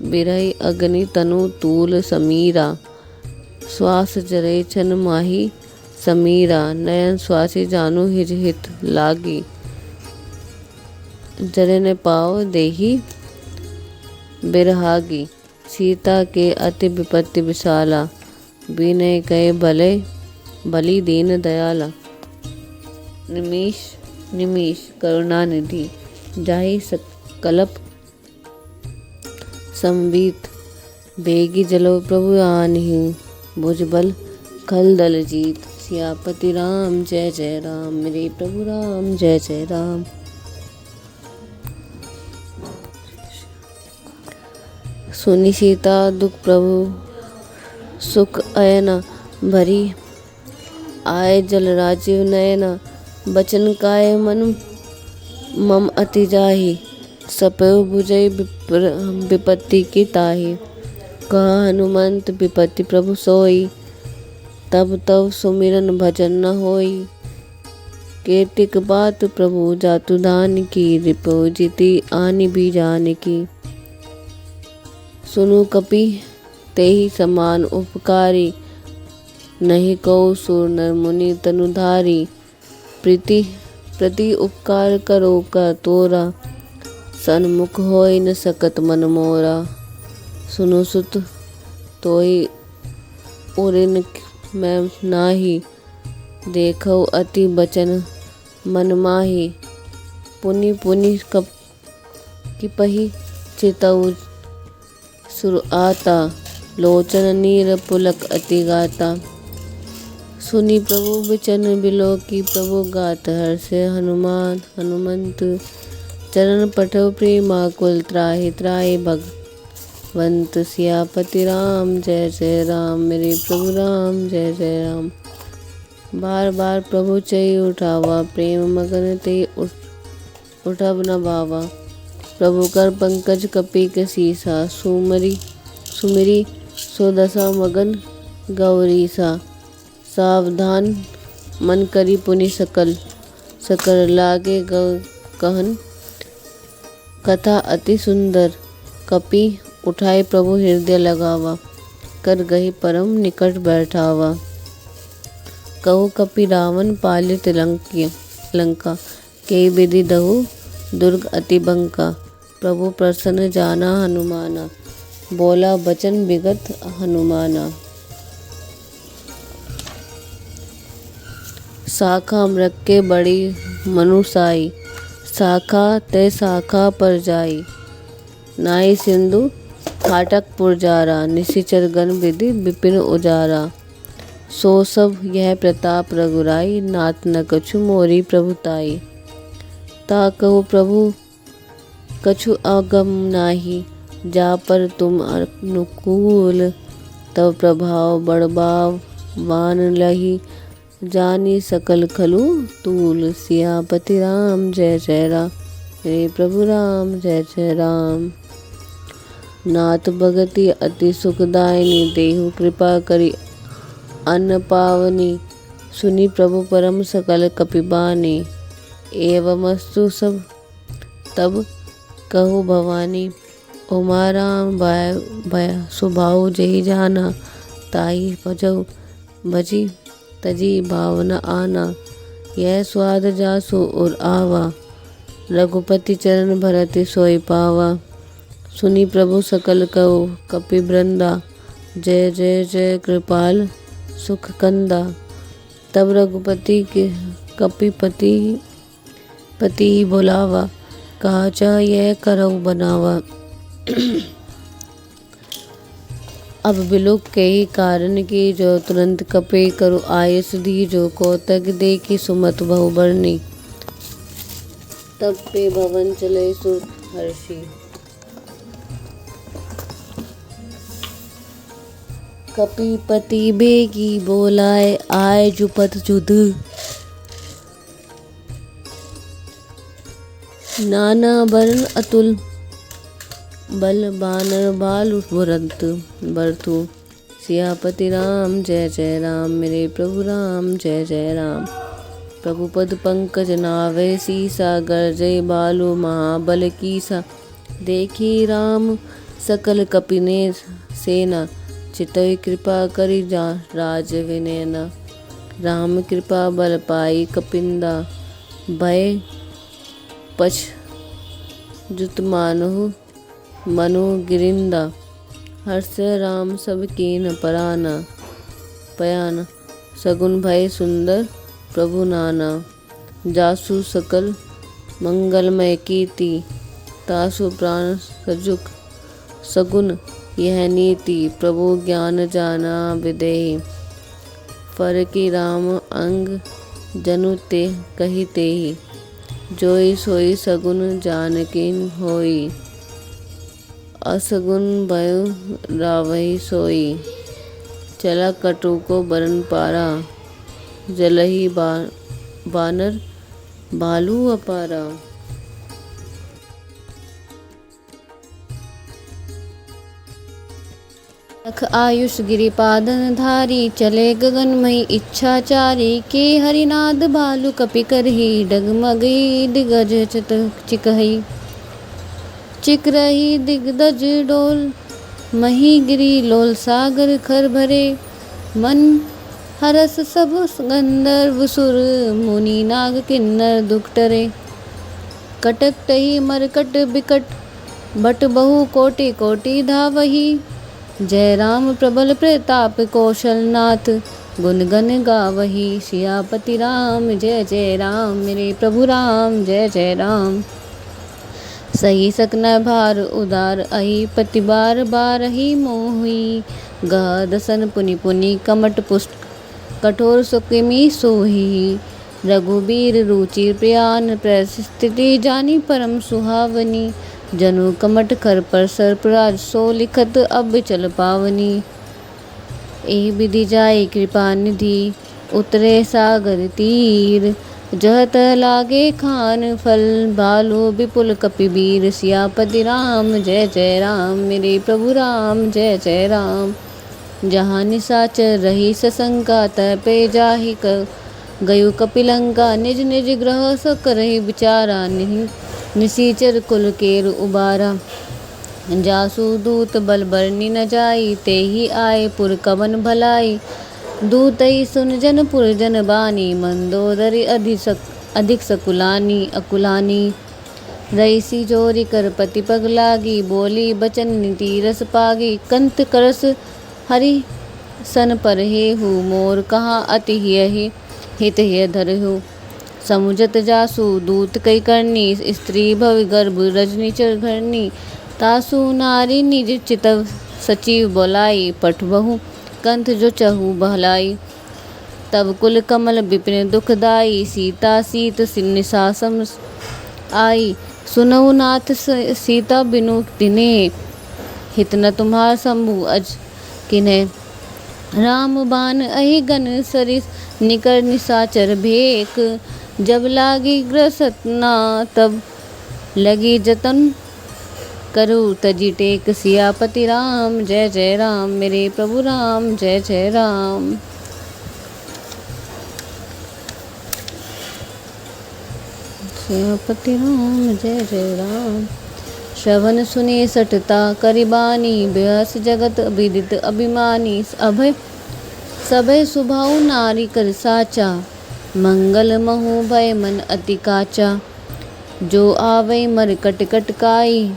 B: बिरही अग्नि तनु तूल समीरा। श्वास जरे छन माही समीरा, नयन श्वासी जानु हिज हित लागी। जरे न पाओ देही बिरहागी, सीता के अति विपत्ति विशाला। विनय कहे भले बलि दीन दयाला। निमीष करुणा निधि, जाहि कलप संवीत। बेगी जलो प्रभु आनहि, भुजबल खल दल जीत। सियापति राम जय जय राम, मेरे प्रभु राम जय जय राम। सुनी सीता दुख प्रभु सुख अयना, भरी आए जल राजीव नयना। बचन काय मन मम अति जाहि, सपयो बुझई विपत्ति की ताहि। कहा हनुमंत विपत्ति प्रभु सोई, तब तब सुमिरन भजन न होई। केतिक बात प्रभु जातु दान की, रिपो जीति आनि भी जान की। सुनु कपि तेहि समान उपकारी, नहीं कहो सुर नर मुनि तनुधारी। प्रति उपकार करो का तोरा, सन्मुख होई न सकत मन मोरा। सुनो सुत तोहि उरिन मैं नाही, देखो अति बचन मन माही। पुनि पुनि किपहि चितऊ सुर आता, लोचन नीर पुलक अति गाता। सुनी प्रभु बिचन बिलो की, प्रभु गात हर्षे हनुमंत। चरण पठव प्रेमाकुल, त्राहि त्राहि भगवंत। सियापति राम जय जय राम, मेरे प्रभु राम जय जय राम। बार बार प्रभु चई उठावा, प्रेम मगन ते उठब न भावा। प्रभु कर पंकज कपि के सीसा, सुमिरी सो दशा मगन गौरीसा। सावधान मन करी पुनि सकल लागे कहन, कथा अति सुंदर। कपि उठाए प्रभु हृदय लगावा, कर गही परम निकट बैठावा। कहो कपि रावण पालित लंका, के विधि दहु दुर्ग अति बंका। प्रभु प्रसन्न जाना हनुमाना, बोला बचन विगत हनुमाना। शाखा मृग के बड़ी मनुसाई, शाखा ते शाखा पर जाई। नाई सिंधु फाटक पुरजारा, निशिचर गण विधि विपिन उजारा। सो सब यह प्रताप रघुराई, नाथ न कछु मोरी प्रभुताई। ता कहो प्रभु कछु आगम नाही, जा पर तुम अनुकूल। तब प्रभाव बड़बाव वान लही, जानी सकल खलु तूल। सियापति राम जय जय राम, हे प्रभु राम जय जय राम। नाथ भगति अति सुखदायिनी, देहु कृपा करी अन्न पावनी। सुनी प्रभु परम सकल कपिबानी, एवमस्तु सब तब कहु भवानी। उमा राम भय सुभाऊ जही जाना, ताई भजऊ भजी तजी भावना आना। यह स्वाद जासु और आवा, रघुपति चरण भरति सोई पावा। सुनी प्रभु सकल कहो कपि वृंदा, जय जय जय कृपाल सुख कंदा। तब रघुपति के पति बोलावा, कहा जा यह करऊ बनावा। अब बिलुक के ही कारण की जो तुरंत कपे करु आयुष दी, जो कौतक देखी सुमत बहु बरनी। तब पे भवन चले सुर हर्षी। कपिपति बेगी बोलाए, आए जुपत जुद। नाना बरन अतुल, बल बानर बालु बुरंत बरतु। सियापति राम जय जय राम, मेरे प्रभु राम जय जय राम। प्रभु पद पंकज नावे सीसा, गरजय बालु महाबल कीसा। देखी राम सकल कपिने सेना, चितई कृपा करी राज विनयना। राम कृपा बल पाई कपिंदा, भय पछ मानहु मनु गिरिंदा। हर्ष राम सब कीन पयाना, सगुन भय सुंदर प्रभु नाना। जासु सकल मंगलमय कीर्ति, तासु प्राण सगुन यह नीति। प्रभु ज्ञान जाना विदेहि, फर की राम अंग जनु ते कहिते ही। जोई सोई सगुन जानकीन होई, असगुन भयो रावही सोई। चला कटु को बरन पारा, जलहि बानर बालू अपारा। लख आयुष गिरिपादन धारी, चले गगनमयी इच्छाचारी। के हरिनाद भालु कपि करही, डगमगई दिग्गज चिकहई। चिकरही दिग्गज डोल, मही गिरी लोल सागर खर भरे। मन हरस सब गंधर्व सुर, मुनि नाग किन्नर दुख टरे। कटक टही मरकट बिकट, भट बहु कोटि कोटि धावही। जय राम प्रबल प्रताप कौशलनाथ, गुण गण गावही। सियापति राम जय जय राम, मेरे प्रभु राम जय जय राम। सही सकन भार उदार अहि, पति बार बारहि मोहि। गह दसन पुनि पुनि कमट पुष्ट, कठोर सुकिमि सोहि। रघुबीर रुचि प्रियान, प्रस्थिति जानी परम सुहावनी। जनु कमट खर पर सर्पराज, सो लिखत अब चल पावनी। ए विधि जाय कृपा निधि, उतरे सागर तीर। जहत लागे खान फल, भालु विपुल कपिबीर। सियापति राम जय जय राम, मेरे प्रभु राम जय जय राम। जहाँ निशाचर रही सशंका, तह पे जाहि गयो कपिलंका। निज निज ग्रह सो करहि विचारा, निसीचर कुल केर उबारा। जासु दूत बल बरनी न जाई, तेहि आए पुर कवन भलाई। दूतई सुन जन पुर जन बानी, मंदोदरी अधिक सकुलानी अकुलानी। रईसी जोरी कर पति पग लागी, बोली बचन नीति रस पागी। कंत करस हरि सन पर हेहु, मोर कहाँ अति हित हिय धरहु। समुझत जासु दूत कई करनी, स्त्री भव गर्भ रजनी चर घरनी। तासु नारी निज चितव सचिव बोलाई, पठ बहु कंथ जो चहु बहलाई। तब कुल कमल विपिन दुखदाई, सीता सीत निसासम आई। सुनहु नाथ सीता बिनु तिने, हित न तुम्हार शंभु अज किन्हे। राम बान अहि गन सरिस, निकर निसाचर भेक। जब लागी ग्रसत ना, तब लगी जतन करू तजी टेक। सियापति राम जय जय राम, मेरे प्रभु राम जय जय राम। सियापति राम जय जय राम। श्रवण सुने सटता करिबानी, बेहस जगत विदित अभिमानी। अभय सभय सुभाउ नारी कर साचा, मंगल महु भय मन अति काचा। जो आवे मर कट कट काई,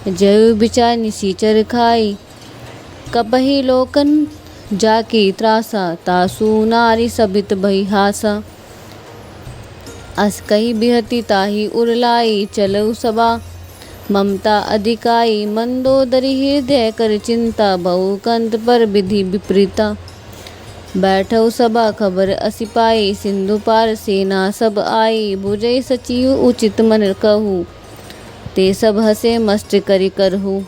B: जय विचार निसीचर खाई। कपहि लोकन
A: जाकी त्रासा तासु नारी सबित बहिहासा। अस कही बिहती ताही उरलाई चलऊ सबा। ममता अधिकाई मंदोदरी हृदय कर चिंता। बहु कंत पर विधि विपरीता। बैठऊ सभा खबर असी पाई। सिंधु पार सेना सब आई। बुझई सचिव उचित मन कहू। ते सब हसे मस्त करि करहु।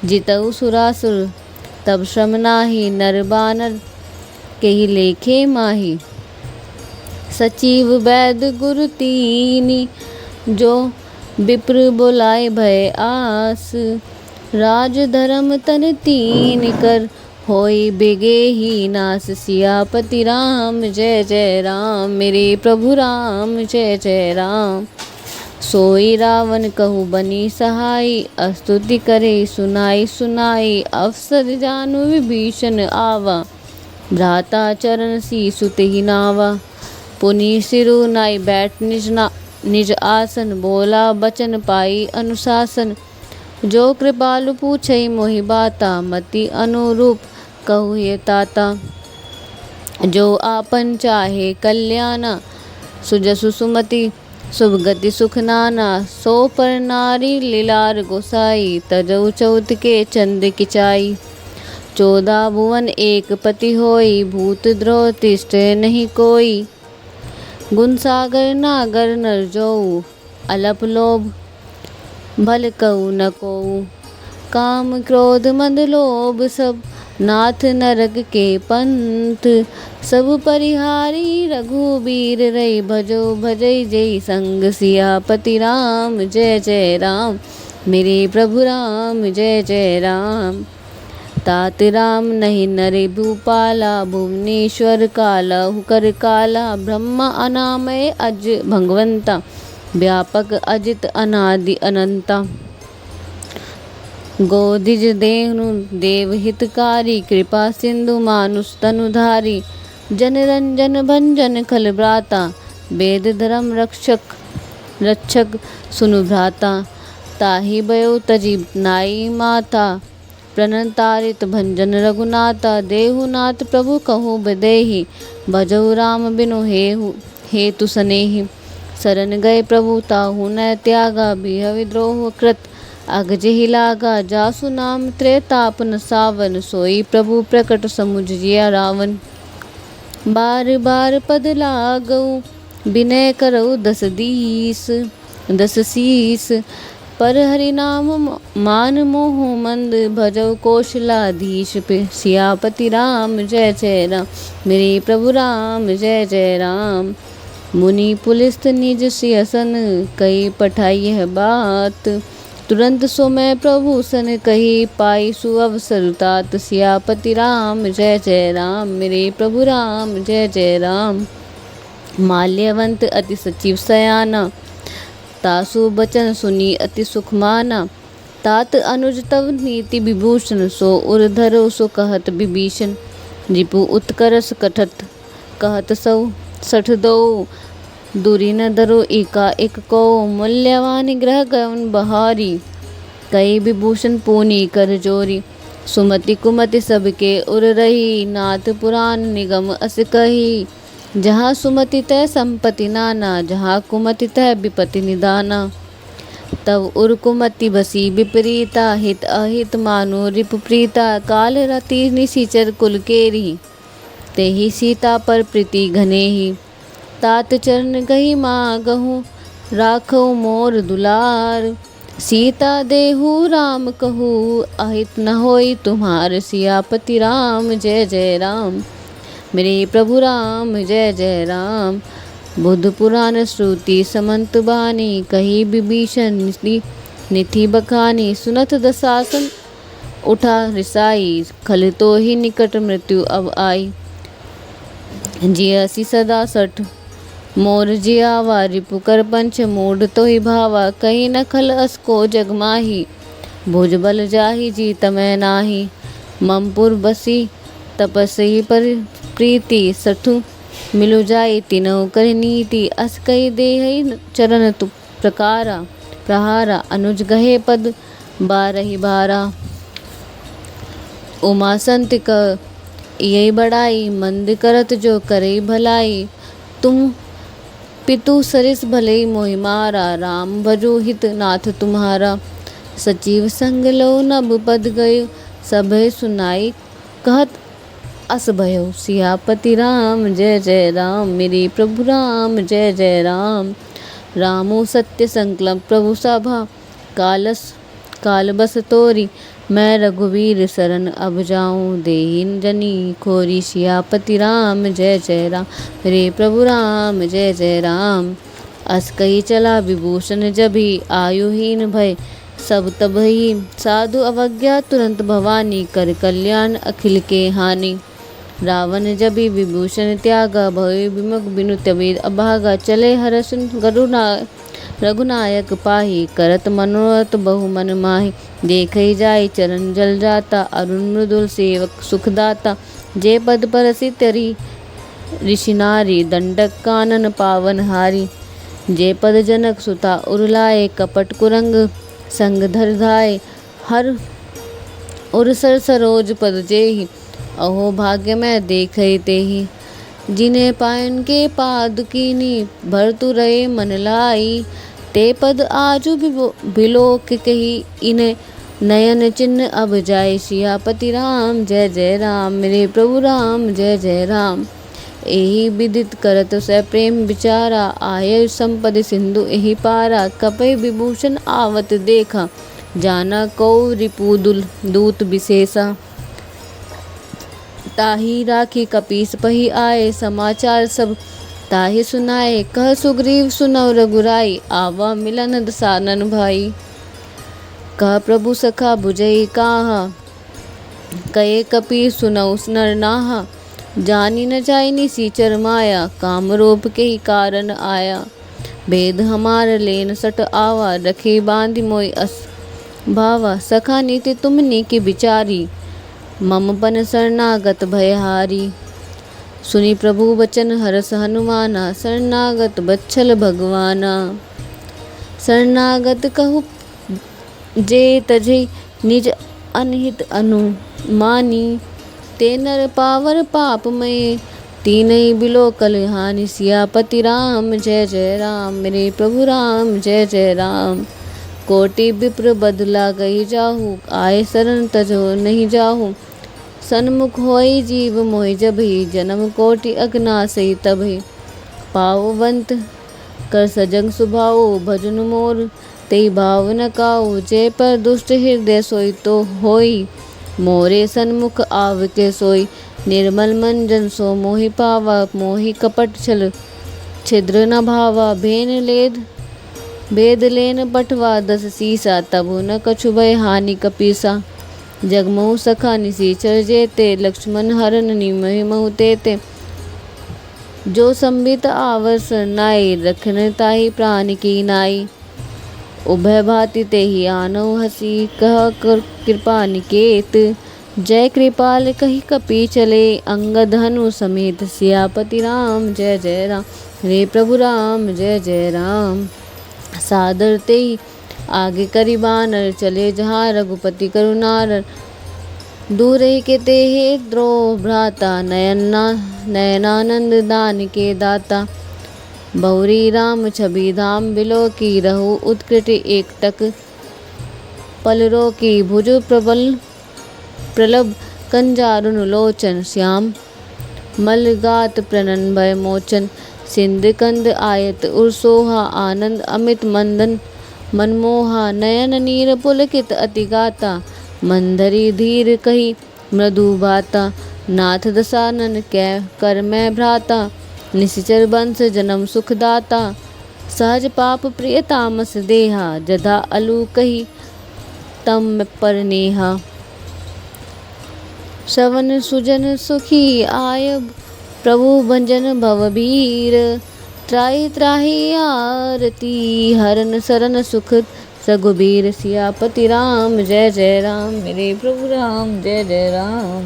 A: जितऊ सुरासुर तब श्रम नाही। नर बानर केहि लेखे माही। सचिव वैद गुरु तीनी। जो विप्र बोलाए भय आस। राज धर्म तन तीन कर। होई बेगे ही नास। सियापति राम जय जय राम। मेरे प्रभु राम जय जय राम। सोई रावण कहु बनी सहाई। स्तुति करे सुनाई सुनाई। अवसर जानु विभीषण आवा। भ्राता चरण सीसु तेहि नावा। पुनि सिरु नाई बैठ निज आसन। बोला बचन पाई अनुशासन। जो कृपालु पूछई मोहि बाता। मति अनुरूप कहु ये ताता। जो आपन चाहे कल्याणा। सुजसु सुमति शुभ गति सुख नाना। सो पर नारी लीलार गोसाई। तजौ चौथ के चंद किचाई। 14 भुवन एक पति होई। भूत द्रोह तिष्ठ नहीं कोई। गुण सागर नागर नर जोऊ। अलप लोभ भल कहु न कोऊ। काम क्रोध मद लोभ सब। नाथ नरक के पंथ। सब परिहारी रघुबीर रई। भजो भजई जय संग। सियापति राम जय जय राम। मेरे प्रभु राम जय जय राम। तात राम नहीं नरे भूपाला। भुवनेश्वर काला हुकर काला। ब्रह्मा अनामय अज भगवंता। व्यापक अजित अनादि अनंता। गोदिज देहनु देव हितकारी। कृपा सिंधु मानुष तनुधारी। जन रंजन भंजन खल भ्राता। वेद धर्म रक्षक सुनु भ्राता। ताहि भयो तजी नाई माता। प्रणतारित भंजन रघुनाथा। देहुनाथ प्रभु कहु बदेहि। भजऊ राम बिनु हेतु सनेहि। शरण गए प्रभु ताहु न त्यागा। बिह विद्रोह कृत अगजेहि लागा। जासु नाम त्रेताप न सावन। सोई प्रभु प्रकट समुझ जिया रावण। बार बार पद लागऊ विनय करऊ दस शीस। पर हरि नाम मान मोह मंद। भजऊ कौशलाधीश पे। सियापति राम जय जय राम। मेरे प्रभु राम जय जय राम। मुनि पुलिस्त निज सियसन। कही पठाई यह बात। तुरंत सो मैं प्रभु सन कही। पाई सुअवसर तात। सियापति राम जय जय राम। मेरे प्रभु राम जय जय राम। माल्यवंत अति सचिव सयाना। तासु बचन सुनी अति सुख माना। तात अनुज तव नीति विभूषण। सो उर धरो सो कहत विभीषण। रिपु उत्कर्ष कहत सौ 62। दूरी न धरो एका एक को। मूल्यवान ग्रह गवन बहारी। कई विभूषण पूनी कर जोरी। सुमति कुमति सबके उर रही। नाथ पुराण निगम अस कही। जहाँ सुमति तय संपत्ति नाना। जहाँ कुमति तय विपति निदाना। तब उर कुमति बसी विपरीता। हित अहित मानो रिपु प्रीता। काल रति निशिचर कुल केरी। तेहि सीता पर प्रीति घनेहि। तात चरण गही मागहु। राखऊ मोर दुलार। सीता देहु राम कहू। अहित न होई तुम्हार। सियापति राम जय जय राम। मेरे प्रभु राम जय जय राम। बुद्ध पुराण श्रुति समंत बानी। कही विभीषण निथि बखानी। सुनत दशासन उठा रिसाई। खल तो ही निकट मृत्यु अब आई। जियसी सदा 60 मोर जियावा। रिपु कर पंच मूढ़ तो ही भावा। कहीं न खल असको जग माही। भुज बल जाहि जीत मैं नाही। ममपुर बसी तपस्वी पर प्रीति। 60 मिलु जाई तिनहु कर नीति। अस कही देहि चरण तु प्रहारा। अनुज गहे पद बारहि बारा। उमा संत यही बड़ाई मंद करत जो करे भलाई। तुम पितु सरिस भले मोहि मारा, राम भजो हित नाथ तुम्हारा। सचिव संग लो नभ पद गयो, सभय सुनाई कहत अस भयो। सियापति राम जय जय राम, मेरे प्रभु राम जय जय राम। रामो सत्य संकल्प प्रभु सभा, काल बस तोरी। मैं रघुवीर शरण अब जाऊं, देहिन जनी खोरी। सियापति राम जय जय राम, मेरे प्रभु राम जय जय राम। अस कही चला विभूषण जभी, आयुहीन भय सब तबहि। साधु अवज्ञा तुरंत भवानी, कर कल्याण अखिल के हानि। रावण जबि विभूषण त्यागा, भय विमुख बिनु तबे अभागा। चले हर्ष रघुनायक पाहि, करत मनोरथ बहु मन माहि। देखहि जाय चरण जल जाता, अरुण मृदुल सेवक सुखदाता। जे पद परसि तरि ऋषि नारी, दंडक कानन पावन हारी। जे पद जनक सुता उरलाए, कपट कुरंग संग धर धाय। हर उर सर सरोज पद जेहि, अहो भाग्य मैं देखहि तेहि। जिन्हें पायन के पाद कीनी, भरतु रहे मन लाई। ते पद आजु बिलोक कही, इन्हें नयन चिन्ह अब जाय। सियापति राम जय जय राम, मेरे प्रभु राम जय जय राम। एहि विदित करत स प्रेम विचारा, आय संपद सिंधु एहि पारा। कपय विभूषण आवत देखा, जाना कौ रिपुदुल दूत विशेषा। ताहि राखी कपीस पही आए, समाचार सब ताहि सुनाए। कह सुग्रीव सुनौ रघुराई, आवा मिलन दसानन भाई। कह प्रभु सखा बुझई काहा, कहे कपीस सुनौ नर नाहा। जानी न जाय निसीचर माया, काम रूप के ही कारण आया। भेद हमार लेन सट आवा, रखे बांधि मोय अस भावा। सखा नीति तुमनी की विचारी, मम पन शरणागत भयहारी। सुनि प्रभु वचन हरस हनुमाना, शरणागत बच्छल भगवाना। शरणागत कहु जे तजहि, निज अनहित अनुमानी। ते नर पावर पाप मय, तीनहि बिलोकल हानि। सियापति राम जय जय राम, मेरे प्रभु राम जय जय राम। कोटि विप्र बदला गई जाहु, आए शरण तजो नहीं जाहु। सन्मुख होई जीव मोहि जभी, जन्म कोटि अगनासई तभी। पाववंत कर सजग सुभाओ, भजन मोर तेई भाव न काऊ। जय पर दुष्ट हृदय सोई तो होई, मोरे सन्मुख आव के सोई। निर्मल मन जन सो मोहि पावा, मोहि कपट छल छिद्र न भावा। भेद लेन पठवा 10 सीसा, तबु न कछु भय हानि कपीसा। जगमोहु सखा निसीचर जेते, लक्ष्मण हरन निमहि तेते। जो संबित आवर सरनाई, रखन ताहि प्राण की नाई। उभय भांति तेहि आनौ हसी, कह कृपा निकेत। जय कृपाल कहि कपि चले, अंगद हनु समेत। सियापति राम जय जय राम, रे प्रभु राम जय जय राम। सादर तेहि आगे करि बानर, चले जहाँ रघुपति करुणार। दूर ही के तेहि द्रोह भ्राता, नयनानंद दान के दाता। बहुरी राम छवि धाम बिलो की, रहु उत्कृट एकटक पलरो की। भुज प्रलभ कंजारुन लोचन, श्याम मलगात प्रनन भय मोचन। सिंध कंद आयत उर्सोहा, आनंद अमित मंदन मनमोहा। नयन नीर पुलकित अति गाता, मंधरी धीर कही मृदु बाता। नाथ दसानन कै कर मैं भ्राता, निश्चर बंस जन्म सुखदाता। सहज पाप प्रिय तामस देहा, जदा अलू कही तम पर नेहा। श्रवण सुजन सुखी आयब, प्रभु भंजन भवबीर। त्राहि त्राहि आरती, हरन सरन सुख रघुबीर। सियापति राम जय जय राम, मेरे प्रभु राम जय जय राम।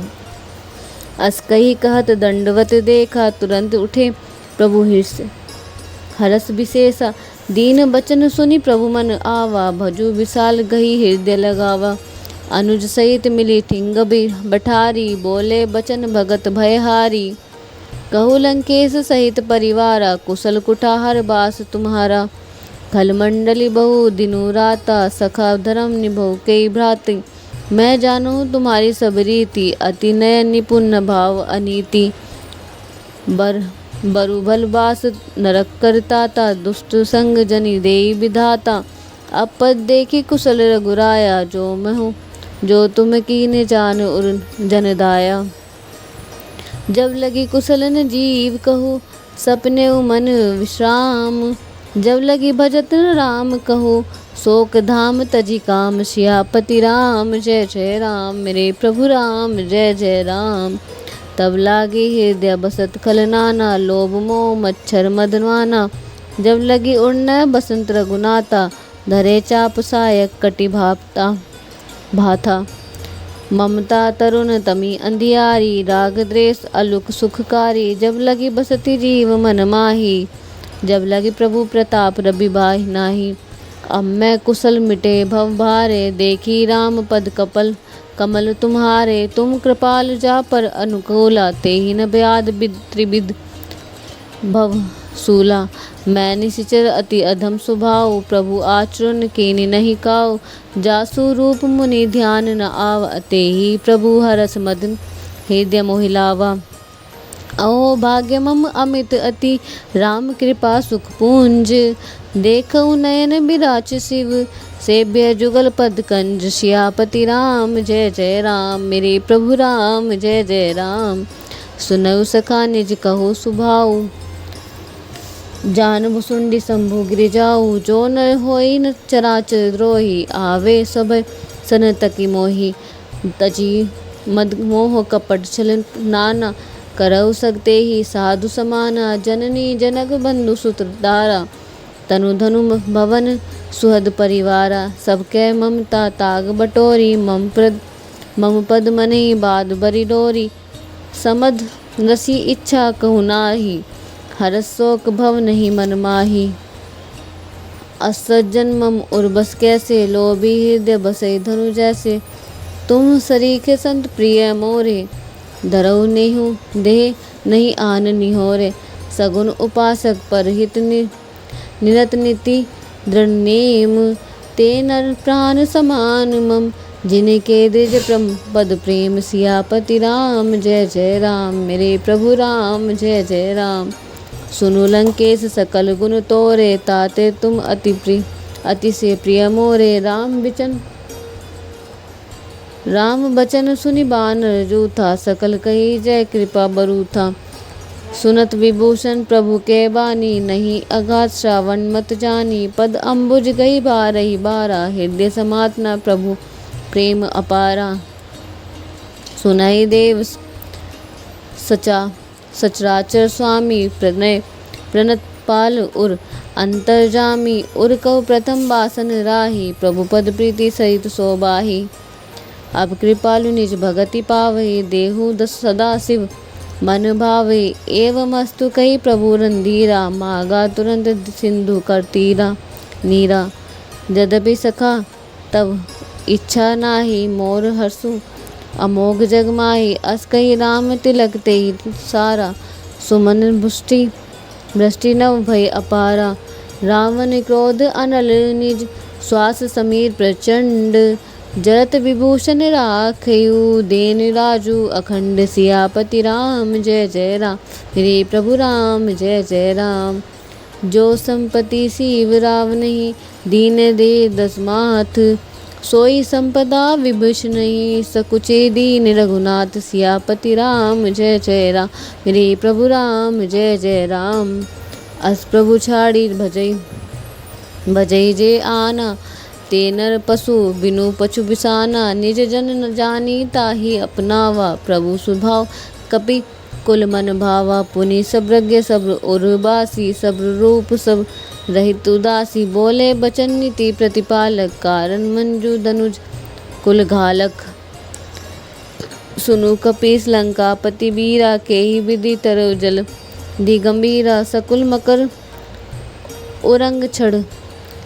A: अस कही कहत दंडवत देखा, तुरंत उठे प्रभु हरस विशेषा। दीन बचन सुनि प्रभु मन आवा, भजु विशाल गही हृदय लगावा। अनुज सहित मिली ठिंग बठारी, बोले बचन भगत भयहारी। कहु लंकेश सहित परिवारा, कुशल कुठार बास तुम्हारा। खल मंडली बहु दिनु राता, सखा धर्म निभउ कई भ्राति। मैं जानू तुम्हारी सब रीति, अति नय निपुण भाव अनीति। बरु भल बास नरक करताता, दुष्ट संग जनि देई विधाता। अब पद देखी कुशल रघुराया, जो महु जो तुम कीने जान उर जन दाया। जब लगी कुशलन जीव कहू, सपने मन विश्राम। जब लगी भजत राम कहू, शोक धाम तजी काम। सियापति राम जय जय राम, मेरे प्रभु राम जय जय राम। तब लागे हृदय बसत खल नाना, लोभ मोह मच्छर मदनवाना। जब लगी उड़न बसंत रघुनाथा, धरे चाप सायक कटि भाथा। ममता तरुण तमी अंधियारी, राग द्वेष अलुक सुखकारी। जब लगी बसती जीव मन माही, जब लगी प्रभु प्रताप रवि बाहि नाही। अब मैं कुशल मिटे भव भारे, देखी राम पद कमल तुम्हारे। तुम कृपाल जा पर अनुकूला, तेहि न ब्याद त्रिविध भव सूला। मैं निशिचर अति अधम स्वभाव, प्रभु आचरण कीनि नहीं काऊ। जासु रूप मुनि ध्यान न आव, तेहि प्रभु हरस मदन हृदय मोहिलावा। अहो भाग्य मम अमित अति, राम कृपा सुख पूंज। देखऊ नयन बिराच शिव, सेव्य जुगल पद कंज। सियापति राम जय जय राम, मेरे प्रभु राम जय जय राम। सुनऊ सखा निज कहो सुभाऊ, जान भुसुंडी शंभु गिरि जाऊ। जो न होई न चराचर द्रोही, आवे सब सन तकी मोही। तजी मद मोह कपट छल नाना, करऊ सकते ही साधु समाना। जननी जनक बंधु सुत दारा, तनु धनु भवन सुहद परिवारा। सबके ममता ताग बटोरी, मम पद मनि बाद बरी डोरी। समद रसी इच्छा कहु नाही, हरस शोक भव नहीं मन माही। असज्जन मम उर्बस कैसे, लोभी हृदय बसई धनु जैसे। तुम सरीखे संत प्रिय मोरे, धरऊ नेहु देह नहीं आन निहोरे। सगुन उपासक पर हित निरत नीति दृढ़ नेम। ते नर प्राण समान मम, जिनके द्विज पद प्रेम। सियापति राम जय जय राम, मेरे प्रभु राम जय जय राम। सुनु लंकेश सकल गुण तोरे, ताते तुम अति से प्रिय मोरे। राम बचन सुनि बानर जूथा, सकल कही जय कृपा बरूथा। सुनत विभूषण प्रभु के बानी, नहीं अगाध श्रावण मत जानी। पद अम्बुज गई बारही बारा, हृदय समातना प्रभु प्रेम अपारा। सुनाई देव सचराचर स्वामी, प्रणत पाल उर अंतर्जामी। उर कौ प्रथम बासन राही, प्रभु पद प्रीति सहित सोबाही। अब कृपालु निज भगति पावहि, देहु दस सदा शिव मन भावे। एवं अस्तु कही प्रभु रंधीरा, मागा तुरंत सिंधु कर तीरा नीरा। यद्यपि सखा तब इच्छा नाही, मोर हर्षु अमोघ जग माही। अस कही राम तिलक तेहि सारा, सुमन भृष्टि नव भय अपारा। रावण क्रोध अनल निज, श्वास समीर प्रचंड। जरत विभूषण राखयु, देन राजू अखंड। सियापति राम जय जय राम, मेरे प्रभु राम जय जय राम। जो संपत्ति शिव रावनहि, दीन दे दस माथ। सोई संपदा विभूषण नहीं, सकुचे दीन रघुनाथ। सियापति राम जय जय राम, मेरे प्रभु राम जय जय राम। अस प्रभु छाड़ी भजई जे आना, ते नर पशु बिनु पछु बिसाना। निज जन न जानी ताहि अपनावा, प्रभु स्वभाव कपि कुल मन भावा। पुनि सब्रज्ञ सब्र उर्वासी, सब्र रूप सब रहित उदासी। बोले बचन नीति प्रतिपालक, कारण मंजू धनुज कुल घालक। सुनु कपीस लंकापति वीरा, केहि विधि तरु जल दिगंभीरा। सकुल मकर उरंग छड़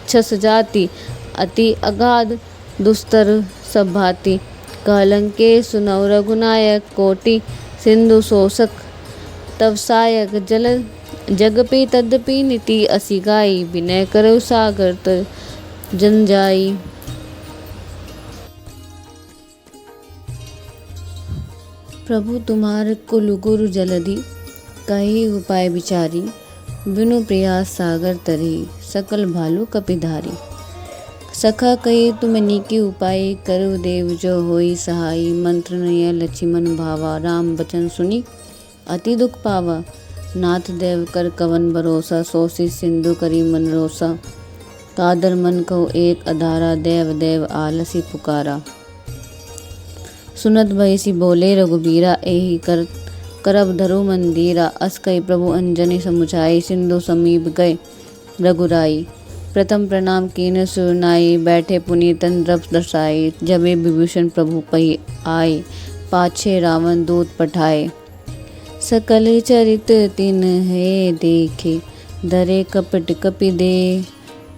A: छस जाति, अति अगाध दुस्तर सब भांति। कहलंके सुनौ रघुनायक, कोटि सिंधु शोषक तव सायक। जल जगपि तदपि नीति असि गाई, विनय करौ सागर तर जन जाई। प्रभु तुम्हार कुल गुरु जलधि, कही उपाय विचारी। बिनु प्रयास सागर तरी, सकल भालु कपिधारी। सखा कही तुम नीके उपाय, करु देव जो होई सहाई। मंत्र नय लक्ष्मण भावा, राम बचन सुनी अति दुख पावा। नाथ देव कर कवन भरोसा, सोसी सिंधु करी मन रोसा। कादर मन कहो एक अधारा, देव देव आलसी पुकारा। सुनत भयसि बोले रघुबीरा, एहि करब धरु मंदिरा। अस कहि प्रभु अंजनी समुझाई, सिंधु समीप गए रघुराई। प्रथम प्रणाम कीन सुरनाई, बैठे पुनि तन द्रव दर्शाई। जबे विभीषण प्रभु पहि आए, पाछे रावण दूत पठाए। सकल चरित तिन्हे देखे, धरे कपट कपि दे।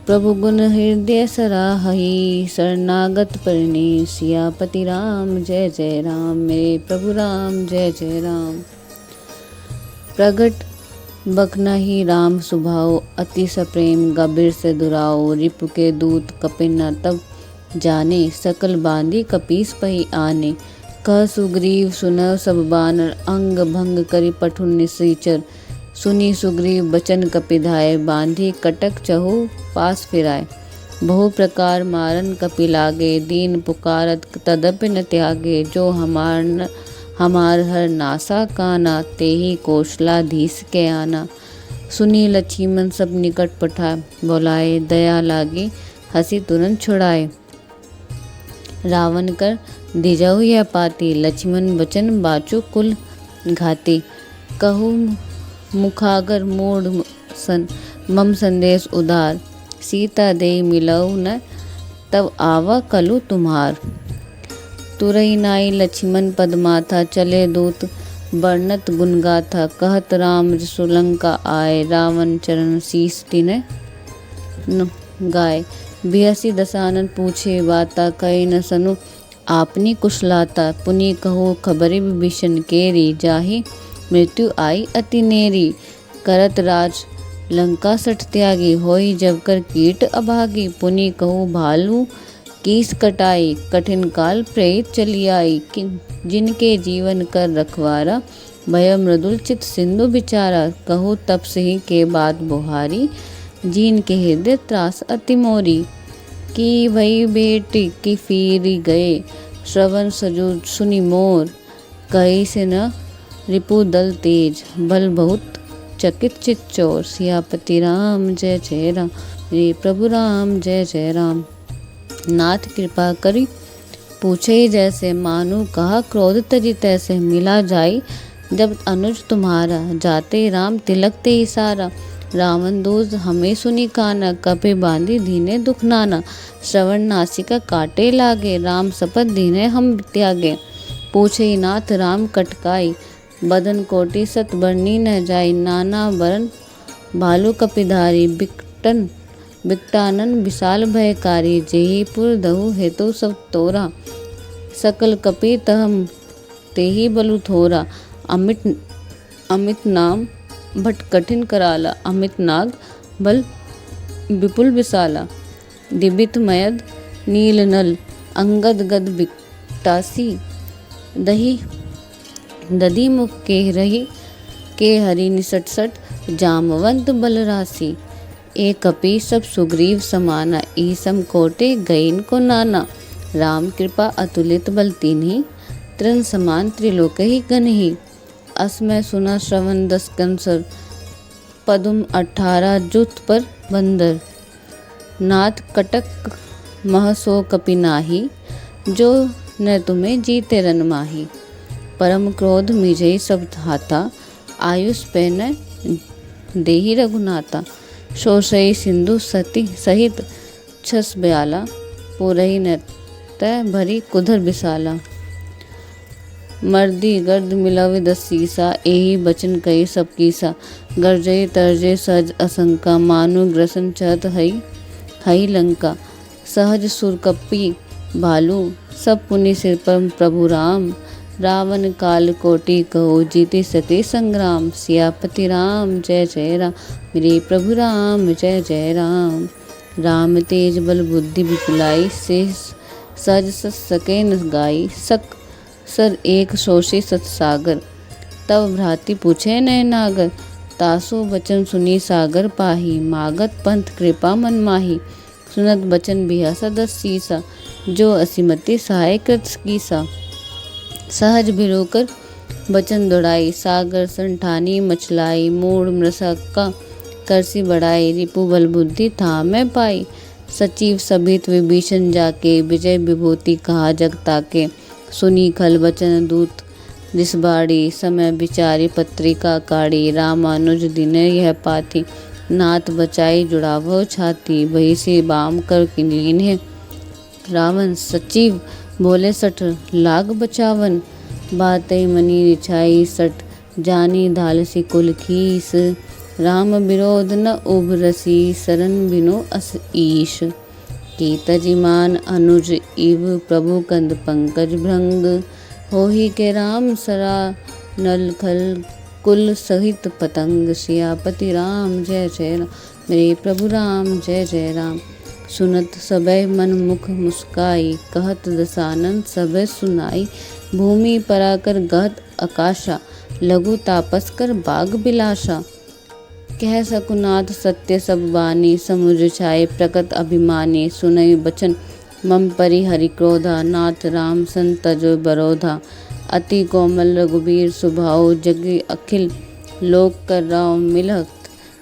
A: प्रभु गुण हृदय सराहई, शरणागत परिणय। सियापति राम जय जय राम, मेरे प्रभु राम जय जय राम। प्रगट बखनहि राम सुभाओ, अति सप्रेम गंभीर से दुराओ। रिपु के दूत कपि न तब जाने, सकल बांधी कपीस पहि आने। कह सुग्रीव सुनह सब बानर, अंग भंग करि पठु निशाचर। सुनी सुग्रीव बचन कपिधाय, बांधी कटक चहु पास फिराय। बहु प्रकार मारन कपि लागे, दीन पुकारत तदपि न त्यागे। जो हमार हर नासा काना, तेहि कौशलाधीश के आना। सुनी लक्ष्मण सब निकट पठाए, बोलाए दया लागे हंसी तुरंत छुड़ाए। रावण कर दिजहु यह पाती, लक्ष्मण बचन बाचु कुल घाती। कहु मुखागर मूढ़ मम संदेश उदार। सीता दे मिलऊ न तब आवा कलु तुम्हार। तुरई नाई लक्ष्मण पद माथा, चले दूत वर्णत गुण गाथा। कहत राम सुलंका आए, रावण चरण शीस तिन्ह गाय। बिहसी दसानन पूछे बाता, कहे न सनु आपनी कुशलाता। पुनि कहो खबरि विभीषण केरी, जाहि मृत्यु आई अति नेरी। करत राज लंका सठ त्यागी, होई जब कर कीट अभागी। पुनि कहु भालू कीस कटाई, कठिन काल प्रेत चली आई। जिनके जीवन कर रखवारा, भय मृदुल चित सिंधु बिचारा। कहु तप सिंह के बात बुहारी, जीन के हृदय त्रास अति मोरी। की भई बेटी की फिरी गए, श्रवण सजु सुनि मोर। कही से न रिपु दल तेज, बल बहुत चकित चित चोर। सियापति राम जय जय राम, मेरे प्रभु राम जय जय राम। नाथ कृपा करी पूछे जैसे, मानु कहा क्रोध तजी तैसे। मिला जाई जब अनुज तुम्हारा, जाते राम तिलक ते सारा। रावण दूज हमें सुनी काना, कपि बांधी दीने दुख नाना। श्रवण नासिका काटे लागे, राम शपथ दीने हम त्यागे। पूछे नाथ राम कटकाई, बदन कोटि सत बरनी न जाई। नाना बरन भालू कपिधारी, बिकटानन विशाल भयकारी। जेहि पुर दहु हेतु सब तोरा, सकल कपि तहम तेहि बलु थोरा। अमित नाम भट कठिन कराला, अमित नाग बल विपुल विशाला। दिबित मयद नील नल, अंगद गद बिकटासी। दधि मुख के रही, के हरि निसट सट, जामवंत बल राशि। एक कपि सब सुग्रीव समाना, ईसम कोटे गईन को नाना। राम कृपा अतुलित बल तिन्हि, तृण समान त्रिलोकहि गनहि। असमय सुना श्रवण 10 कंसर, पदुम 18 जुत पर बंदर। नाथ कटक मह सो कपि नाही, जो न तुम्हें जीते रन माही। परम क्रोध मिजई सब धाता, आयुष पे न देहि रघुनाथा। शोषई सिंधु सती सहित 642, पुरहि न तय भरी कुधर विशाला। मर्दी गर्द मिलव 10 सीसा, एहि बचन कही सब कीसा। गरजई तरजे सहज असंका, मानु ग्रसन चहत हई लंका। सहज सुर कपि भालू सब पुनि सिर पर प्रभु राम। रावण काल कोटि कहो जीते सते संग्राम। सियापति राम जय जय राम, मेरे प्रभु राम जय जय राम। राम तेज बल बुद्धि विपुलाई, से सहज सत सके न गाई। सक सर एक शोषे सत सागर, तब भ्राति पूछे नय नागर। तासो बचन सुनी सागर पाही, मागत पंथ कृपा मन माही। सुनत बचन बिहसा दस सीसा, जो असीमति सहाय कृत कीसा। सहज भिरोकर बचन दौड़ाई, सागर संठानी मछलाई। मूढ़ मृषका करसी बढ़ाई, रिपु बल बुद्धि था मैं पाई। सचिव सभित विभीषण जाके, विजय विभूति कहा जग ताके। सुनी खल बचन दूत रिसबाड़ी, समय विचारी पत्रिका काढ़ी। रामानुज दिन यह पाथी, नाथ बचाई जुड़ावो छाती। वही से बाम कर किनलीन है, रावण सचिव बोले सठ लाग बचावन। बातई मनी रिछाई सठ, जानी धालसी कुल खीस। राम विरोध न उभरसी, शरण बिनो अस ईश। कीतजिमान अनुज इव, प्रभु कंद पंकज भृंग। होहि के राम सरा नल खल, कुल सहित पतंग। सियापति राम जय जय राम, मेरे प्रभु राम जय जय राम। सुनत सबय मन मुख मुस्काई, कहत दसानन सबय सुनाई। भूमि पराकर गहत आकाशा, लघु तापस कर बाग बिलासा। कह सकुनाथ सत्य सब बानी, समुझ छाए प्रकट अभिमानी। सुनई बचन मम परि हरि क्रोधा, नाथ राम सन तजो बरोधा। अति कोमल रघुबीर सुभाऊ, जग अखिल लोक कर राव मिलत।